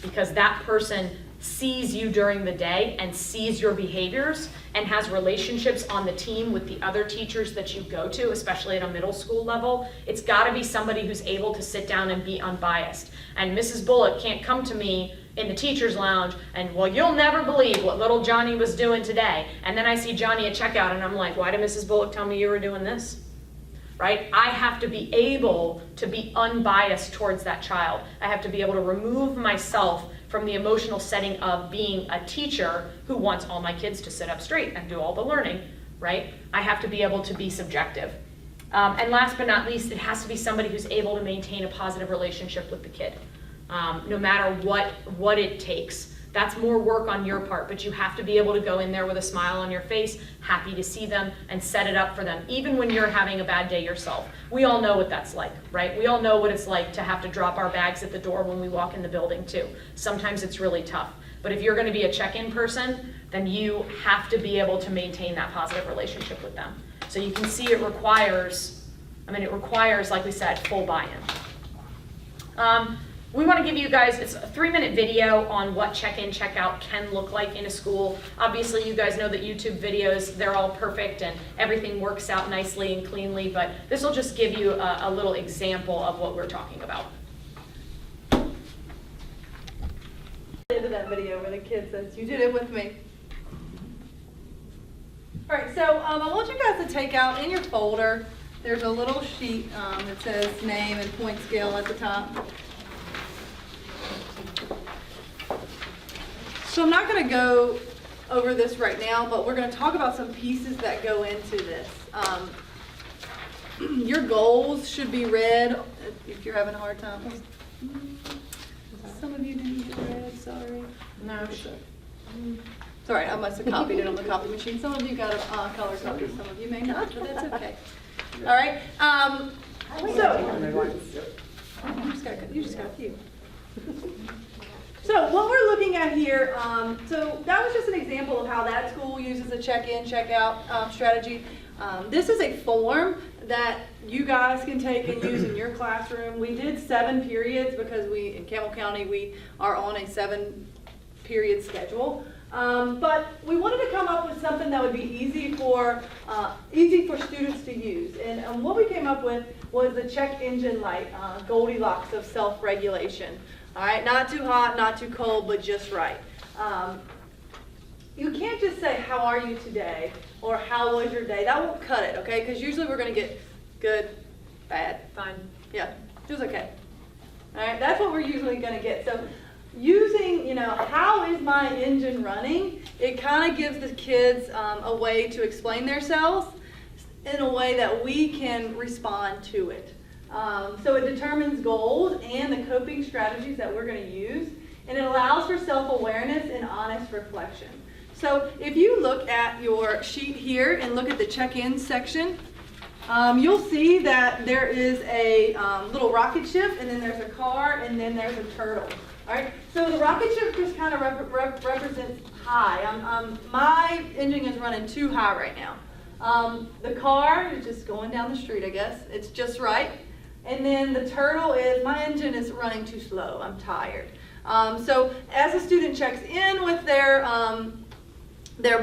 because that person sees you during the day and sees your behaviors and has relationships on the team with the other teachers that you go to, especially at a middle school level. It's got to be somebody who's able to sit down and be unbiased. And Mrs. Bullock can't come to me in the teacher's lounge and, well, you'll never believe what little Johnny was doing today. And then I see Johnny at checkout and I'm like, why did Mrs. Bullock tell me you were doing this? Right? I have to be able to be unbiased towards that child. I have to be able to remove myself from the emotional setting of being a teacher who wants all my kids to sit up straight and do all the learning, right? I have to be able to be subjective. And last but not least, it has to be somebody who's able to maintain a positive relationship with the kid, no matter what it takes. That's more work on your part, but you have to be able to go in there with a smile on your face, happy to see them, and set it up for them, even when you're having a bad day yourself. We all know what that's like, right? We all know what it's like to have to drop our bags at the door when we walk in the building too. Sometimes it's really tough. But if you're going to be a check-in person, then you have to be able to maintain that positive relationship with them. So you can see it requires, like we said, full buy-in. We want to give you guys, it's a 3-minute video on what check-in, check-out can look like in a school. Obviously, you guys know that YouTube videos, they're all perfect and everything works out nicely and cleanly, but this will just give you a little example of what we're talking about. Into that video where the kid says, "You did it with me." All right, so I want you guys to take out in your folder, there's a little sheet that says name and point scale at the top. So I'm not going to go over this right now, but we're going to talk about some pieces that go into this. Your goals should be read if you're having a hard time. Some of you didn't get read, sorry. No, Sorry, I must have copied it on the copy machine. Some of you got a color copy, some of you may not, but that's okay. All right, you just got a few. So what we're looking at here, so that was just an example of how that school uses a check-in, check-out strategy. This is a form that you guys can take and use in your classroom. We did 7 periods because in Campbell County, we are on a 7-period schedule. But we wanted to come up with something that would be easy for students to use. And what we came up with was the check engine light, Goldilocks of self-regulation. All right, not too hot, not too cold, but just right. You can't just say, "How are you today?" or "How was your day?" That won't cut it, okay? Because usually we're going to get good, bad, fine. yeah, it was okay. All right, that's what we're usually going to get. So using, how is my engine running? It kind of gives the kids a way to explain themselves in a way that we can respond to it. So it determines goals and the coping strategies that we're going to use, and it allows for self-awareness and honest reflection. So if you look at your sheet here and look at the check-in section, you'll see that there is a little rocket ship, and then there's a car, and then there's a turtle. All right. So the rocket ship just kind of represents high. My engine is running too high right now. The car is just going down the street, I guess. It's just right. And then the turtle is, my engine is running too slow. I'm tired. So as a student checks in with their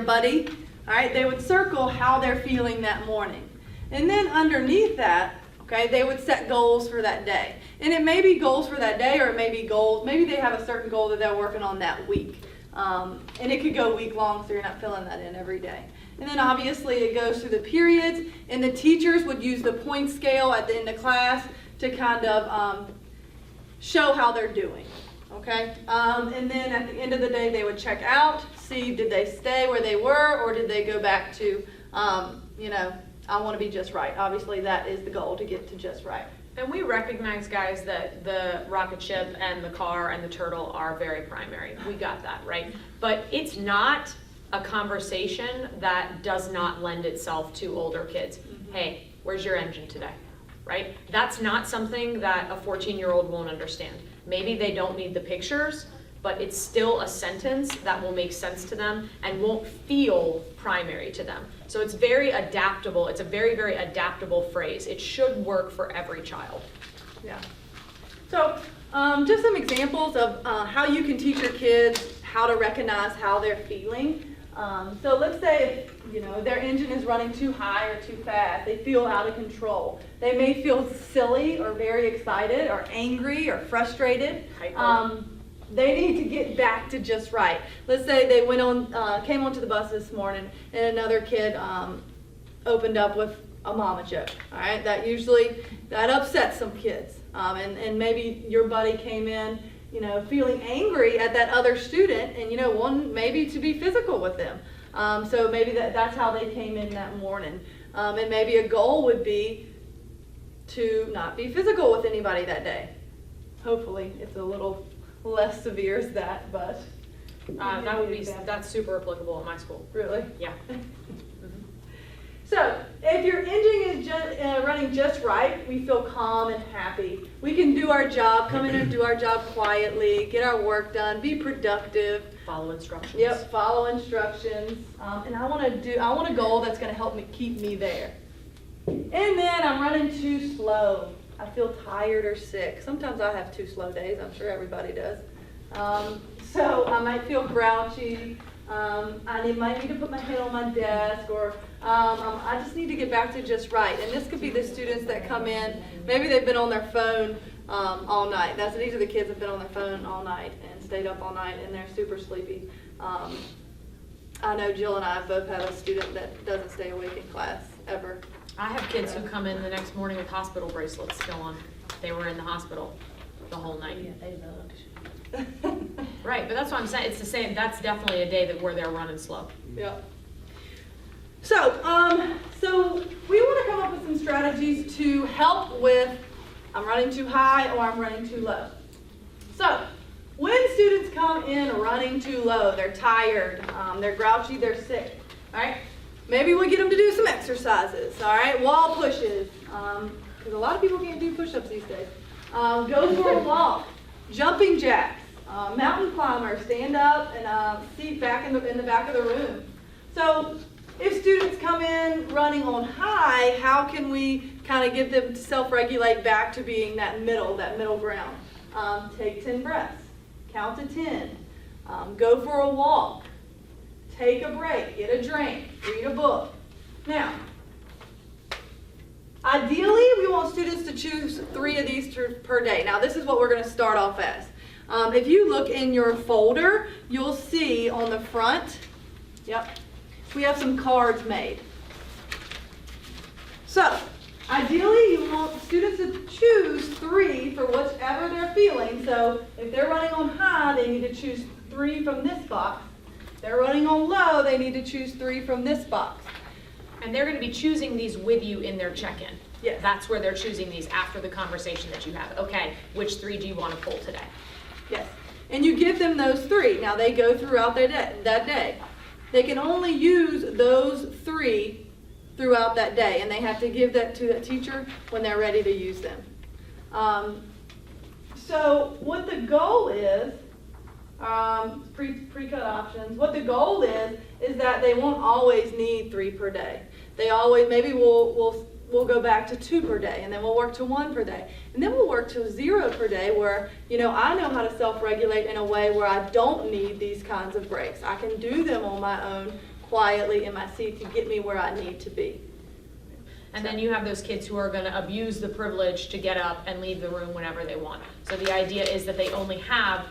buddy, all right, they would circle how they're feeling that morning. And then underneath that, okay, they would set goals for that day. And it may be goals for that day, or it may be goals, maybe they have a certain goal that they're working on that week. And it could go week long, so you're not filling that in every day. And then obviously it goes through the periods, and the teachers would use the point scale at the end of class to kind of show how they're doing, okay? And then at the end of the day, they would check out, see did they stay where they were, or did they go back to, I want to be just right. Obviously that is the goal, to get to just right. And we recognize, guys, that the rocket ship and the car and the turtle are very primary. We got that, right? But it's not a conversation that does not lend itself to older kids. Mm-hmm. Hey, where's your engine today? Right? That's not something that a 14-year-old won't understand. Maybe they don't need the pictures, but it's still a sentence that will make sense to them and won't feel primary to them. So it's very adaptable. It's a very, very adaptable phrase. It should work for every child. Yeah. So just some examples of how you can teach your kids how to recognize how they're feeling. So let's say if, their engine is running too high or too fast, they feel out of control. They may feel silly or very excited or angry or frustrated. They need to get back to just right. Let's say they came onto the bus this morning, and another kid opened up with a mama joke. All right, that upsets some kids, and maybe your buddy came in, feeling angry at that other student, and one maybe to be physical with them. So maybe that's how they came in that morning, and maybe a goal would be to not be physical with anybody that day. Hopefully, it's a little less severe as that, but. That's super applicable at my school. Really? Yeah. So, if your engine is running just right, we feel calm and happy. We can do our job, come in and do our job quietly, get our work done, be productive. Follow instructions. Yep, follow instructions. And I want a goal that's going to help me keep me there. And then I'm running too slow. I feel tired or sick. Sometimes I have 2 slow days. I'm sure everybody does. So I might feel grouchy. I might need to put my head on my desk, or I just need to get back to just right. And this could be the students that come in. Maybe they've been on their phone all night. These are the kids that have been on their phone all night and stayed up all night, and they're super sleepy. I know Jill and I both have a student that doesn't stay awake in class ever. I have kids who come in the next morning with hospital bracelets still on. They were in the hospital the whole night. Yeah, they looked. Right, but that's what I'm saying. It's the same. That's definitely a day where they're running slow. Yeah. So we want to come up with some strategies to help with I'm running too high or I'm running too low. So when students come in running too low, they're tired, they're grouchy, they're sick, all right? Maybe we get them to do some exercises, all right? Wall pushes, because a lot of people can't do push-ups these days. Go for a walk, jumping jacks, mountain climbers, stand up and seat back in the back of the room. So if students come in running on high, how can we kind of get them to self-regulate back to being that middle ground? Take 10 breaths, count to 10, go for a walk, take a break, get a drink, read a book. Now, ideally, we want students to choose 3 of these per day. Now, this is what we're going to start off as. If you look in your folder, you'll see on the front, we have some cards made. So, ideally, you want students to choose 3 for whichever they're feeling. So, if they're running on high, they need to choose 3 from this box. If they're running on low, they need to choose 3 from this box. And they're going to be choosing these with you in their check-in. Yes. That's where they're choosing these after the conversation that you have. Okay, which 3 do you want to pull today? Yes. And you give them those 3. Now, they go throughout that day. They can only use those 3 throughout that day, and they have to give that to the teacher when they're ready to use them. So what the goal is, pre-cut options, what the goal is that they won't always need 3 per day. They always, maybe we'll go back to 2 per day, and then we'll work to 1 per day. And then we'll work to 0 per day where, I know how to self-regulate in a way where I don't need these kinds of breaks. I can do them on my own, quietly in my seat to get me where I need to be. And then you have those kids who are going to abuse the privilege to get up and leave the room whenever they want. So the idea is that they only have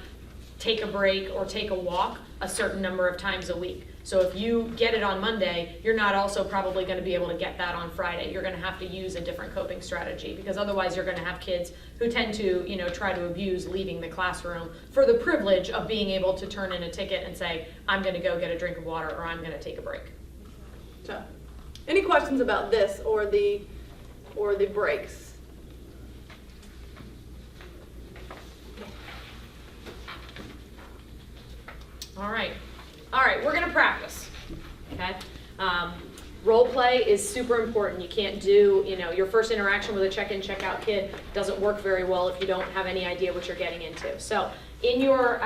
take a break or take a walk a certain number of times a week. So if you get it on Monday, you're not also probably going to be able to get that on Friday. You're going to have to use a different coping strategy, because otherwise you're going to have kids who tend to, try to abuse leaving the classroom for the privilege of being able to turn in a ticket and say, I'm going to go get a drink of water, or I'm going to take a break. So, any questions about this or the breaks? All right, we're gonna practice, okay? Role play is super important. You can't do, your first interaction with a check-in, check-out kid doesn't work very well if you don't have any idea what you're getting into. So in your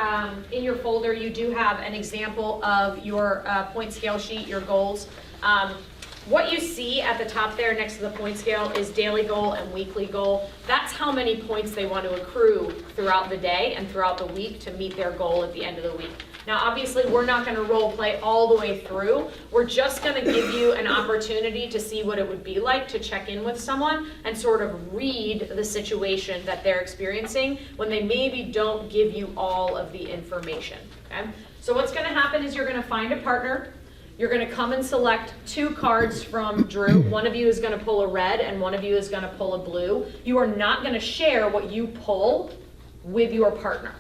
folder, you do have an example of your point scale sheet, your goals. What you see at the top there next to the point scale is daily goal and weekly goal. That's how many points they want to accrue throughout the day and throughout the week to meet their goal at the end of the week. Now, obviously, we're not going to role play all the way through. We're just going to give you an opportunity to see what it would be like to check in with someone and sort of read the situation that they're experiencing when they maybe don't give you all of the information, okay? So what's going to happen is you're going to find a partner. You're going to come and select 2 cards from Drew. One of you is going to pull a red and one of you is going to pull a blue. You are not going to share what you pull with your partner.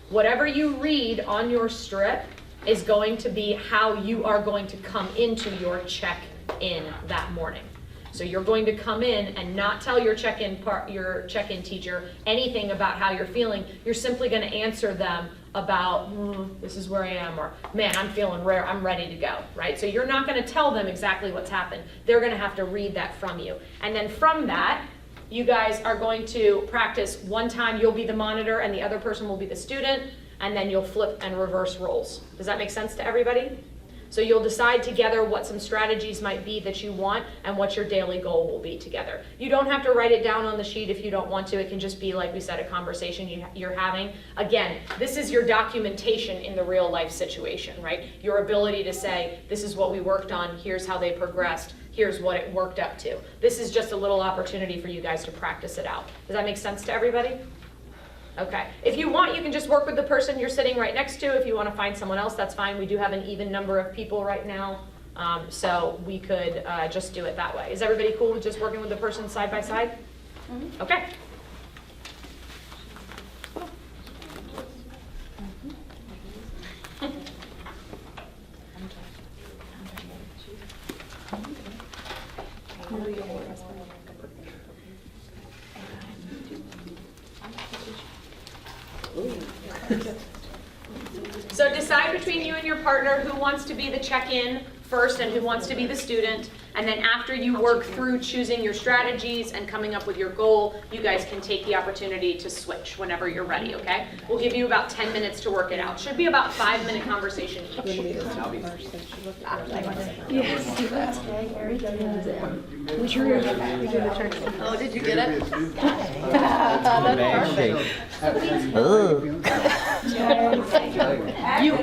Whatever you read on your strip is going to be how you are going to come into your check-in that morning. So you're going to come in and not tell your check-in teacher anything about how you're feeling. You're simply going to answer them about, this is where I am, or man, I'm feeling rare, I'm ready to go, right? So you're not going to tell them exactly what's happened. They're going to have to read that from you. And then from that, you guys are going to practice one time, you'll be the monitor and the other person will be the student, and then you'll flip and reverse roles. Does that make sense to everybody? So you'll decide together what some strategies might be that you want and what your daily goal will be together. You don't have to write it down on the sheet if you don't want to. It can just be, like we said, a conversation you're having. Again, this is your documentation in the real life situation, right? Your ability to say, this is what we worked on, here's how they progressed, here's what it worked up to. This is just a little opportunity for you guys to practice it out. Does that make sense to everybody? Okay. If you want, you can just work with the person you're sitting right next to. If you want to find someone else, that's fine. We do have an even number of people right now, so we could just do it that way. Is everybody cool with just working with the person side by side? Mm-hmm. Okay. So decide between you and your partner who wants to be the check-in first and who wants to be the student. And then after you work through choosing your strategies and coming up with your goal, you guys can take the opportunity to switch whenever you're ready, okay? We'll give you about 10 minutes to work it out. Should be about 5-minute conversation each. Oh, did you get it? You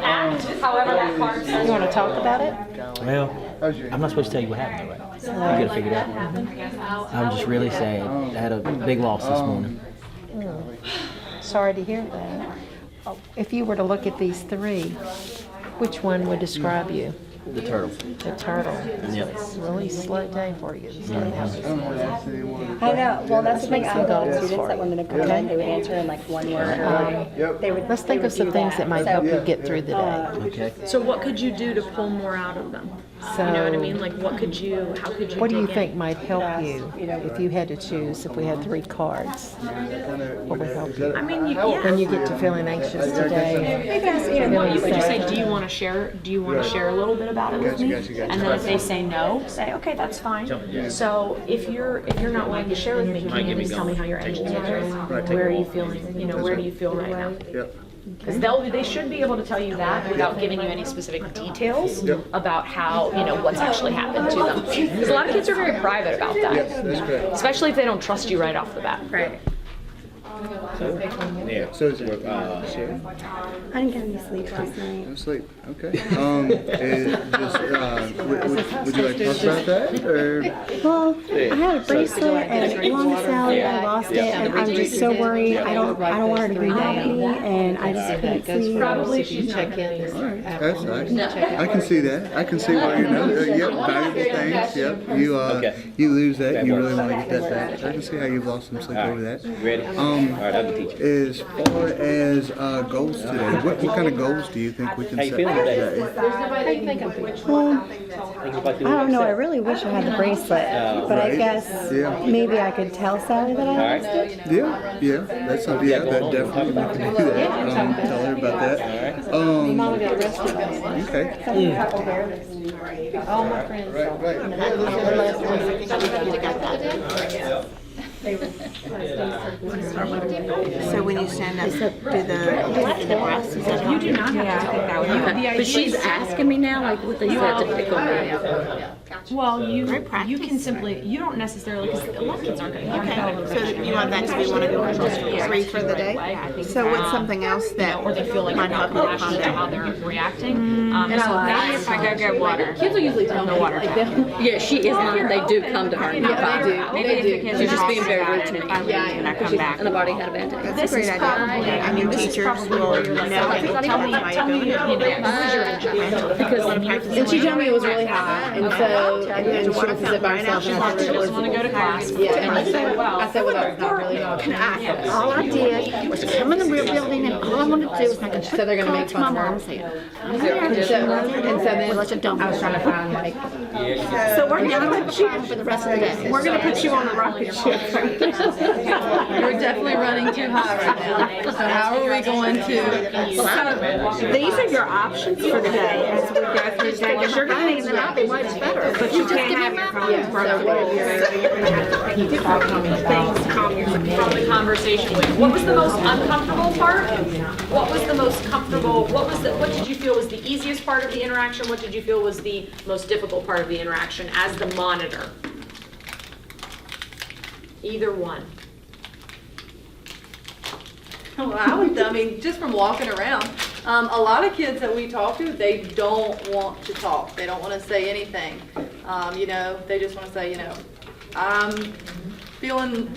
act however that card says. You want to talk about it? Well, I'm not supposed to tell you what happened, right? You gotta figure it out. I'm just really sad. I had a big loss this morning. Sorry to hear that. If you were to look at these three, which one would describe you? The turtle. The turtle. Yep. It's a really slow day for you. To start out. I know, well, that's the thing, I had goals students for that you. wanted to come in, they would answer in like one word, or they would. Let's think of some things that might help you get through the day. Okay. So what could you do to pull more out of them? So, You know what I mean? Like how could you what do you dig in? think might help you if you had to choose? If we had 3 cards, what would help you? I mean, yeah. When you get to feeling anxious today, Well, you could just say, do you want to share a little bit about it with me? And then if they say no, say, okay, that's fine. So if you're not willing to share with me, can you at least tell me how your energy is? Where are you feeling? You know, where do you feel right now? Because they should be able to tell you that without giving you any specific details about how, what's actually happened to them. Because a lot of kids are very private about that. Especially if they don't trust you right off the bat. Right. Yeah. So is it Sherry? I didn't get any sleep last night. No sleep. Okay. Would you like to talk about that, or? Well, I had a bracelet and long salad, I lost it, and I'm just so worried. I don't want her to be happy, and I just couldn't sleep. Probably she's not That's nice. I can see that. I can see why you're not. Yep, valuable things. Yep. You lose that. You really want to get that back. I can see how you've lost some sleep over that. Ready? All right, I can teach you. As far as goals today, what kind of goals do you think we can How you set feeling for today? today? Well, I don't know, I really wish I had the bracelet, but I Right. guess Yeah. maybe I could tell Sally that I All lost right. it. Yeah, that's something. Yeah, that definitely we can do that. Tell her about that. Okay. All my friends. So when you stand up, do the breasts, is that You do not have to take that one. But she's asking me now, like, what they said to pick on me. Well, you can simply, you don't necessarily, because a lot of kids aren't going to okay? So you want that to be one of your 3 for the day? So what's something else that or they feel like might they're not help you compassionate to calm how down? they're reacting. So maybe if I go get water. Kids will usually tell me. water. Yeah, she is lying. They do come to her. Yeah, they do. Maybe if the kids She's are just being very rude to me. When I come back. And I've already had a bad day. That's a great idea. I mean, teachers will know that Tell me, that's why you're doing it. who's your engine? Because And she told me it was really hot, and so So, and then she was sit by herself. She doesn't want to go to class. Yeah, and I said, well, it's not really. All I did was come in the real building and all I wanted to do was make a So they're gonna make call to my fun of her? mom and say, I'm And here. so then, Well, I said, don't. I was trying to find like, So we're gonna put you for the rest of the day. we're gonna put you on the rocket ship. We're definitely running too high right now. So how are we going to? These are your options for the day as we go through the day, because you're gonna need them out, they much better. But you can't have your phone broken. You're gonna have to keep things calm From the conversation with, what was the most uncomfortable part? What was the most comfortable, what did you feel was the easiest part of the interaction? What did you feel was the most difficult part of the interaction as the monitor? Either one. Well, I mean, just from walking around, a lot of kids that we talk to, they don't want to talk. They don't want to say anything. They just want to say, I'm feeling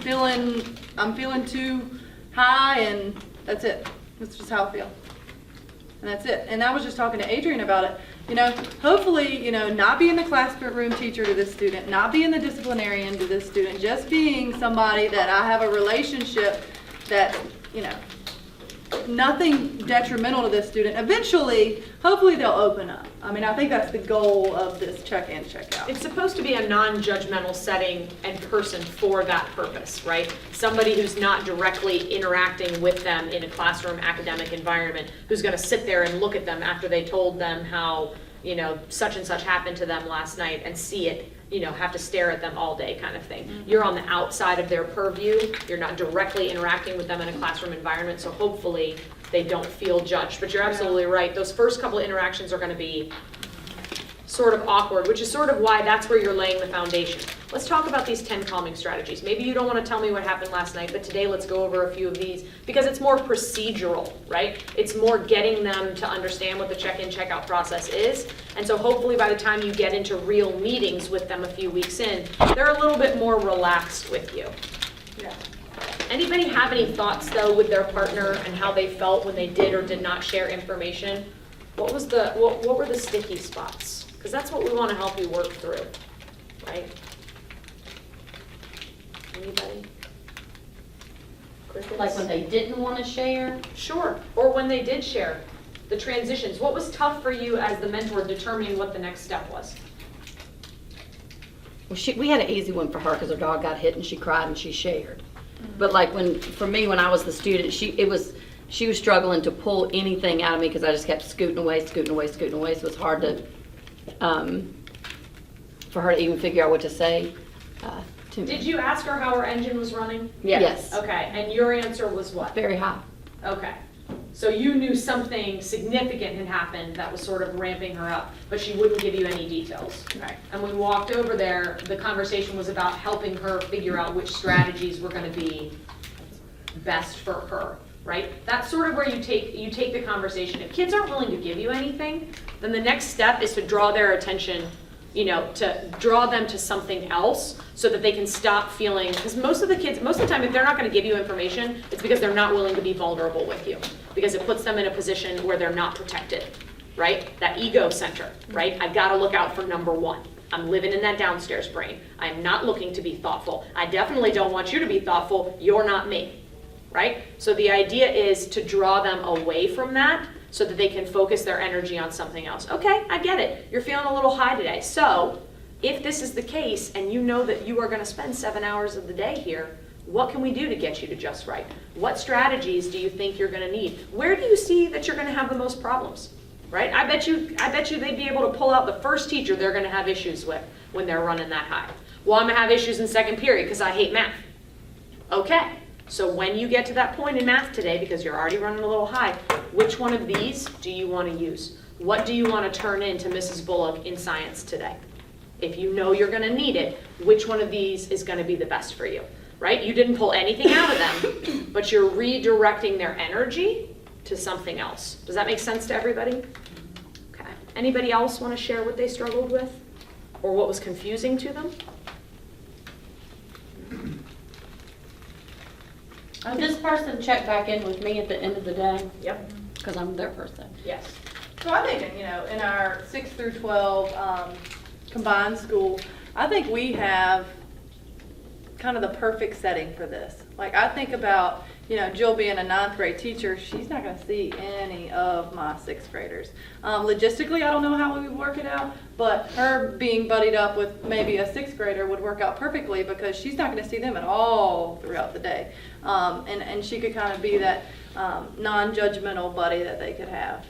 too high, and that's it. That's just how I feel. And that's it. And I was just talking to Adrian about it. Hopefully, not being the classroom teacher to this student, not being the disciplinarian to this student, just being somebody that I have a relationship that, nothing detrimental to this student. Eventually, hopefully they'll open up. I mean, I think that's the goal of this check-in, check-out. It's supposed to be a non-judgmental setting and person for that purpose, right? Somebody who's not directly interacting with them in a classroom academic environment, who's going to sit there and look at them after they told them how, such and such happened to them last night and see it, have to stare at them all day kind of thing. Mm-hmm. You're on the outside of their purview. You're not directly interacting with them in a classroom environment, so hopefully they don't feel judged. But you're absolutely right. Those first couple of interactions are going to be sort of awkward, which is sort of why that's where you're laying the foundation. Let's talk about these 10 calming strategies. Maybe you don't want to tell me what happened last night, but today let's go over a few of these because it's more procedural, right? It's more getting them to understand what the check-in, check-out process is. And so hopefully by the time you get into real meetings with them a few weeks in, they're a little bit more relaxed with you. Yeah. Anybody have any thoughts though with their partner and how they felt when they did or did not share information? What were the sticky spots? Because that's what we want to help you work through, right? Anybody? Crickets? Like when they didn't want to share? Sure, or when they did share. The transitions. What was tough for you as the mentor determining what the next step was? Well, we had an easy one for her because her dog got hit and she cried and she shared. But like for me, when I was the student, she was struggling to pull anything out of me because I just kept scooting away. So it was hard to, for her to even figure out what to say to me. Did you ask her how her engine was running? Yes. Okay, and your answer was what? Very high. Okay. So you knew something significant had happened that was sort of ramping her up, but she wouldn't give you any details. Right. And when we walked over there, the conversation was about helping her figure out which strategies were going to be best for her, right? That's sort of where you take the conversation. If kids aren't willing to give you anything, then the next step is to draw their attention, to draw them to something else so that they can stop feeling, because most of the time, if they're not going to give you information, it's because they're not willing to be vulnerable with you, because it puts them in a position where they're not protected, right? That ego center, right? I've got to look out for number one. I'm living in that downstairs brain. I'm not looking to be thoughtful. I definitely don't want you to be thoughtful. You're not me, right? So the idea is to draw them away from that so that they can focus their energy on something else. Okay, I get it. You're feeling a little high today. So if this is the case and you know that you are going to spend 7 hours of the day here, what can we do to get you to just right? What strategies do you think you're going to need? Where do you see that you're going to have the most problems? Right? I bet you they'd be able to pull out the first teacher they're going to have issues with when they're running that high. Well, I'm going to have issues in second period because I hate math. Okay. So when you get to that point in math today, because you're already running a little high, which one of these do you want to use? What do you want to turn into Mrs. Bullock in science today? If you know you're going to need it, which one of these is going to be the best for you? Right? You didn't pull anything out of them, but you're redirecting their energy to something else. Does that make sense to everybody? Okay. Anybody else want to share what they struggled with or what was confusing to them? This person checked back in with me at the end of the day Yep. because I'm their person. Yes. So I think, in our 6 through 12 combined school, I think we have kind of the perfect setting for this. Like, I think about, Jill being a 9th grade teacher, she's not going to see any of my 6th graders. Logistically, I don't know how we would work it out, but her being buddied up with maybe a 6th grader would work out perfectly because she's not going to see them at all throughout the day. And she could kind of be that non-judgmental buddy that they could have.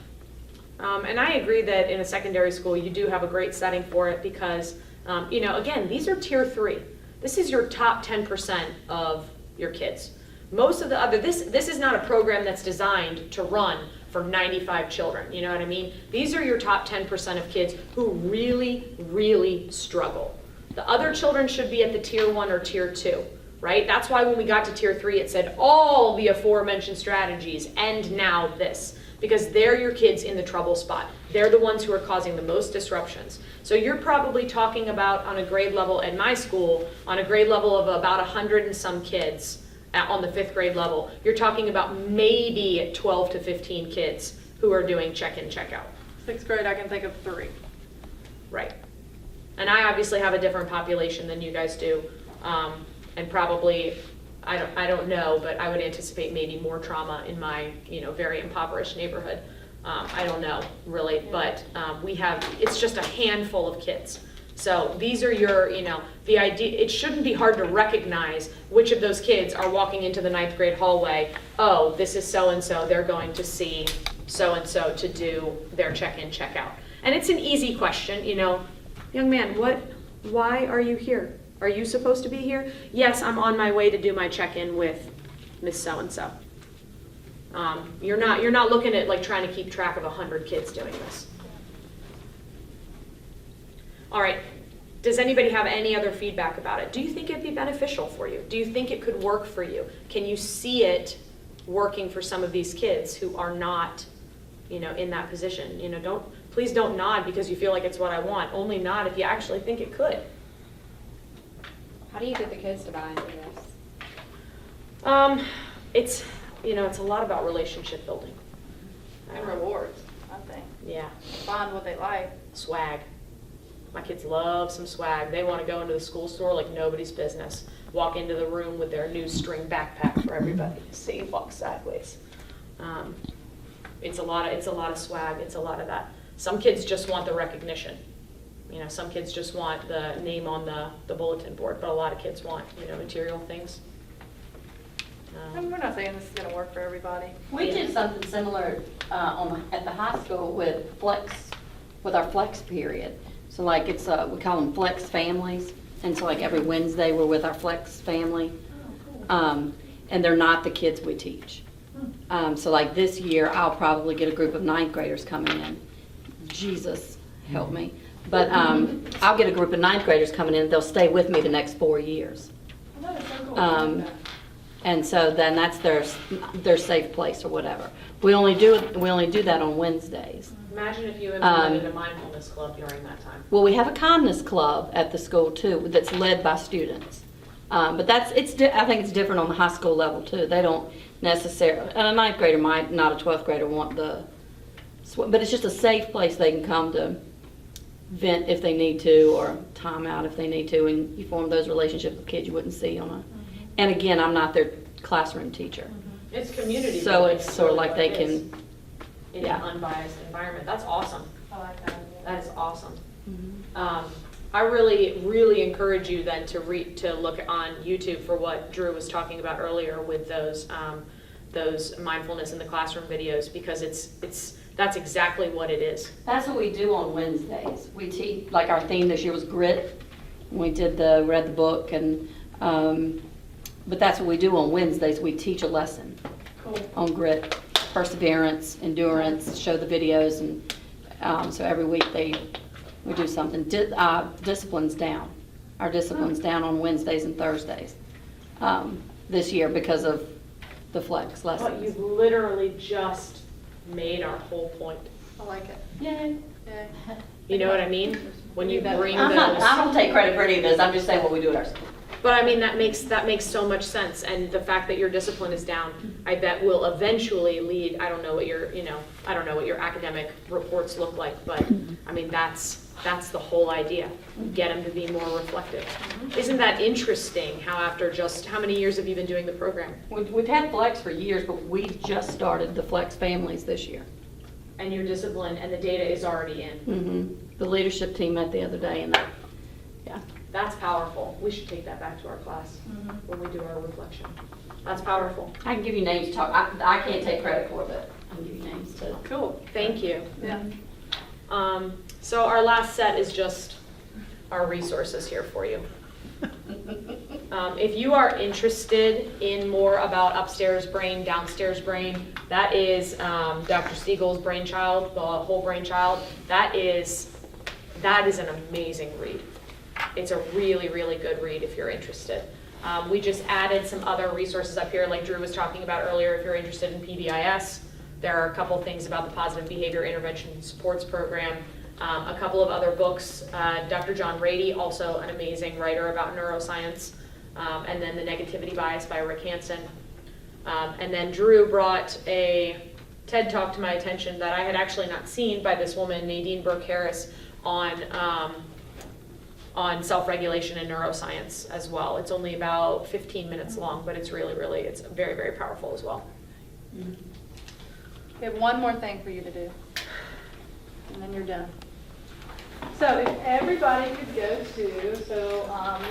And I agree that in a secondary school, you do have a great setting for it because, again, these are tier 3. This is your top 10% of your kids. Most of the other, this is not a program that's designed to run for 95 children, you know what I mean? These are your top 10% of kids who really, really struggle. The other children should be at the tier 1 or tier 2, right? That's why when we got to tier 3, it said all the aforementioned strategies and now this, because they're your kids in the trouble spot. They're the ones who are causing the most disruptions. So you're probably talking about on a grade level at my school, on a grade level of about 100 and some kids on the 5th grade level, you're talking about maybe 12 to 15 kids who are doing check-in, check-out. 6th grade, I can think of 3. Right. And I obviously have a different population than you guys do. And probably, I don't know, but I would anticipate maybe more trauma in my, very impoverished neighborhood. I don't know, really, but it's just a handful of kids. So these are your, the idea, it shouldn't be hard to recognize which of those kids are walking into the 9th grade hallway. Oh, this is so-and-so, they're going to see so-and-so to do their check-in, check-out. And it's an easy question, young man, why are you here? Are you supposed to be here? Yes, I'm on my way to do my check-in with Miss so-and-so. You're not looking at like trying to keep track of 100 kids doing this. All right, does anybody have any other feedback about it? Do you think it'd be beneficial for you? Do you think it could work for you? Can you see it working for some of these kids who are not, in that position? Please don't nod because you feel like it's what I want. Only nod if you actually think it could. How do you get the kids to buy into this? It's a lot about relationship building. And rewards, I think. Yeah. Find what they like. Swag. My kids love some swag. They want to go into the school store like nobody's business. Walk into the room with their new string backpack for everybody to see. Walk sideways. It's a lot of swag. It's a lot of that. Some kids just want the recognition. Some kids just want the name on the bulletin board, but a lot of kids want, material things. And we're not saying this is going to work for everybody. We did something similar at the high school with our flex period. So like we call them flex families. And so like every Wednesday we're with our flex family. And they're not the kids we teach. So like this year I'll probably get a group of 9th graders coming in. Jesus, help me. But I'll get a group of 9th graders coming in. They'll stay with me the next 4 years. And so then that's their safe place or whatever. We only do that on Wednesdays. Imagine if you implemented a mindfulness club during that time. Well, we have a kindness club at the school too that's led by students. But I think it's different on the high school level too. They don't necessarily, and a 9th grader might, not a 12th grader, want but it's just a safe place they can come to vent if they need to, or time out if they need to, and you form those relationships with kids you wouldn't see on a, and again, I'm not their classroom teacher. It's community. So it's sort of like they can, in an unbiased environment. That's awesome. I like that. That is awesome. I really, really encourage you then to look on YouTube for what Drew was talking about earlier with those mindfulness in the classroom videos, because that's exactly what it is. That's what we do on Wednesdays. We teach, like our theme this year was grit. We read the book, and but that's what we do on Wednesdays. We teach a lesson on grit, perseverance, endurance, show the videos, and so every week we do something. Discipline's down. Our discipline's down on Wednesdays and Thursdays this year because of the flex lessons. But you've literally just made our whole point. I like it. Yay. Yeah. You know what I mean? When you bring those. I don't take credit for any of this. I'm just saying what we do at our school. But I mean, that makes so much sense, and the fact that your discipline is down, I bet will eventually lead. I don't know what your academic reports look like, but I mean that's That's the whole idea. Get them to be more reflective. Isn't that interesting how after just, how many years have you been doing the program? We've had Flex for years, but we just started the Flex families this year. And you're disciplined and the data is already in. The leadership team met the other day and That's powerful. We should take that back to our class when we do our reflection. That's powerful. I can give you names to talk. I can't take credit for it, but I can give you names too. Cool. Thank you. Yeah. So our last set is just our resources here for you. If you are interested in more about upstairs brain, downstairs brain, that is Dr. Siegel's brainchild, the whole brainchild. That is an amazing read. It's a really, really good read if you're interested. We just added some other resources up here, like Drew was talking about earlier. If you're interested in PBIS, there are a couple things about the Positive Behavior Intervention and Supports Program. A couple of other books. Dr. John Rady, also an amazing writer about neuroscience. And then The Negativity Bias by Rick Hansen. And then Drew brought a TED Talk to my attention that I had actually not seen by this woman, Nadine Burke-Harris, on self-regulation and neuroscience as well. It's only about 15 minutes long, but it's really, really, it's very, very powerful as well. We have one more thing for you to do, and then you're done. So if everybody could go to, you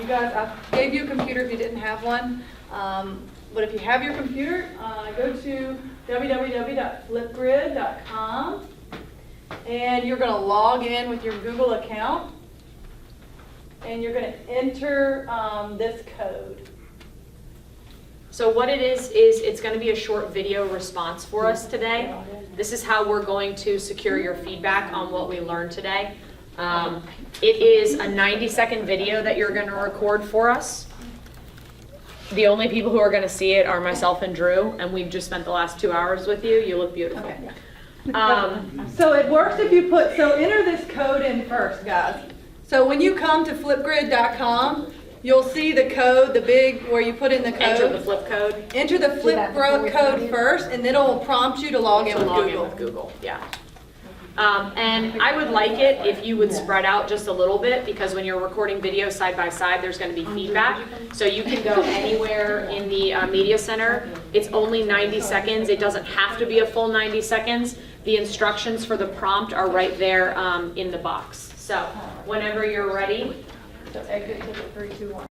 guys, I gave you a computer if you didn't have one, but if you have your computer, go to www.flipgrid.com, and you're going to log in with your Google account, and you're going to enter this code. So what it is it's going to be a short video response for us today. This is how we're going to secure your feedback on what we learned today. It is a 90-second video that you're going to record for us. The only people who are going to see it are myself and Drew, and we've just spent the last 2 hours with you. You look beautiful. Okay. So it works if you enter this code in first, guys. So when you come to flipgrid.com, you'll see the code, the big, where you put in the code. Enter the flip code. Enter the flip code first, and then it'll prompt you to log in with Google. Yeah. And I would like it if you would spread out just a little bit, because when you're recording video side by side, there's going to be feedback. So you can go anywhere in the media center. It's only 90 seconds. It doesn't have to be a full 90 seconds. The instructions for the prompt are right there in the box. So whenever you're ready. So exit to the 3, 2, 1.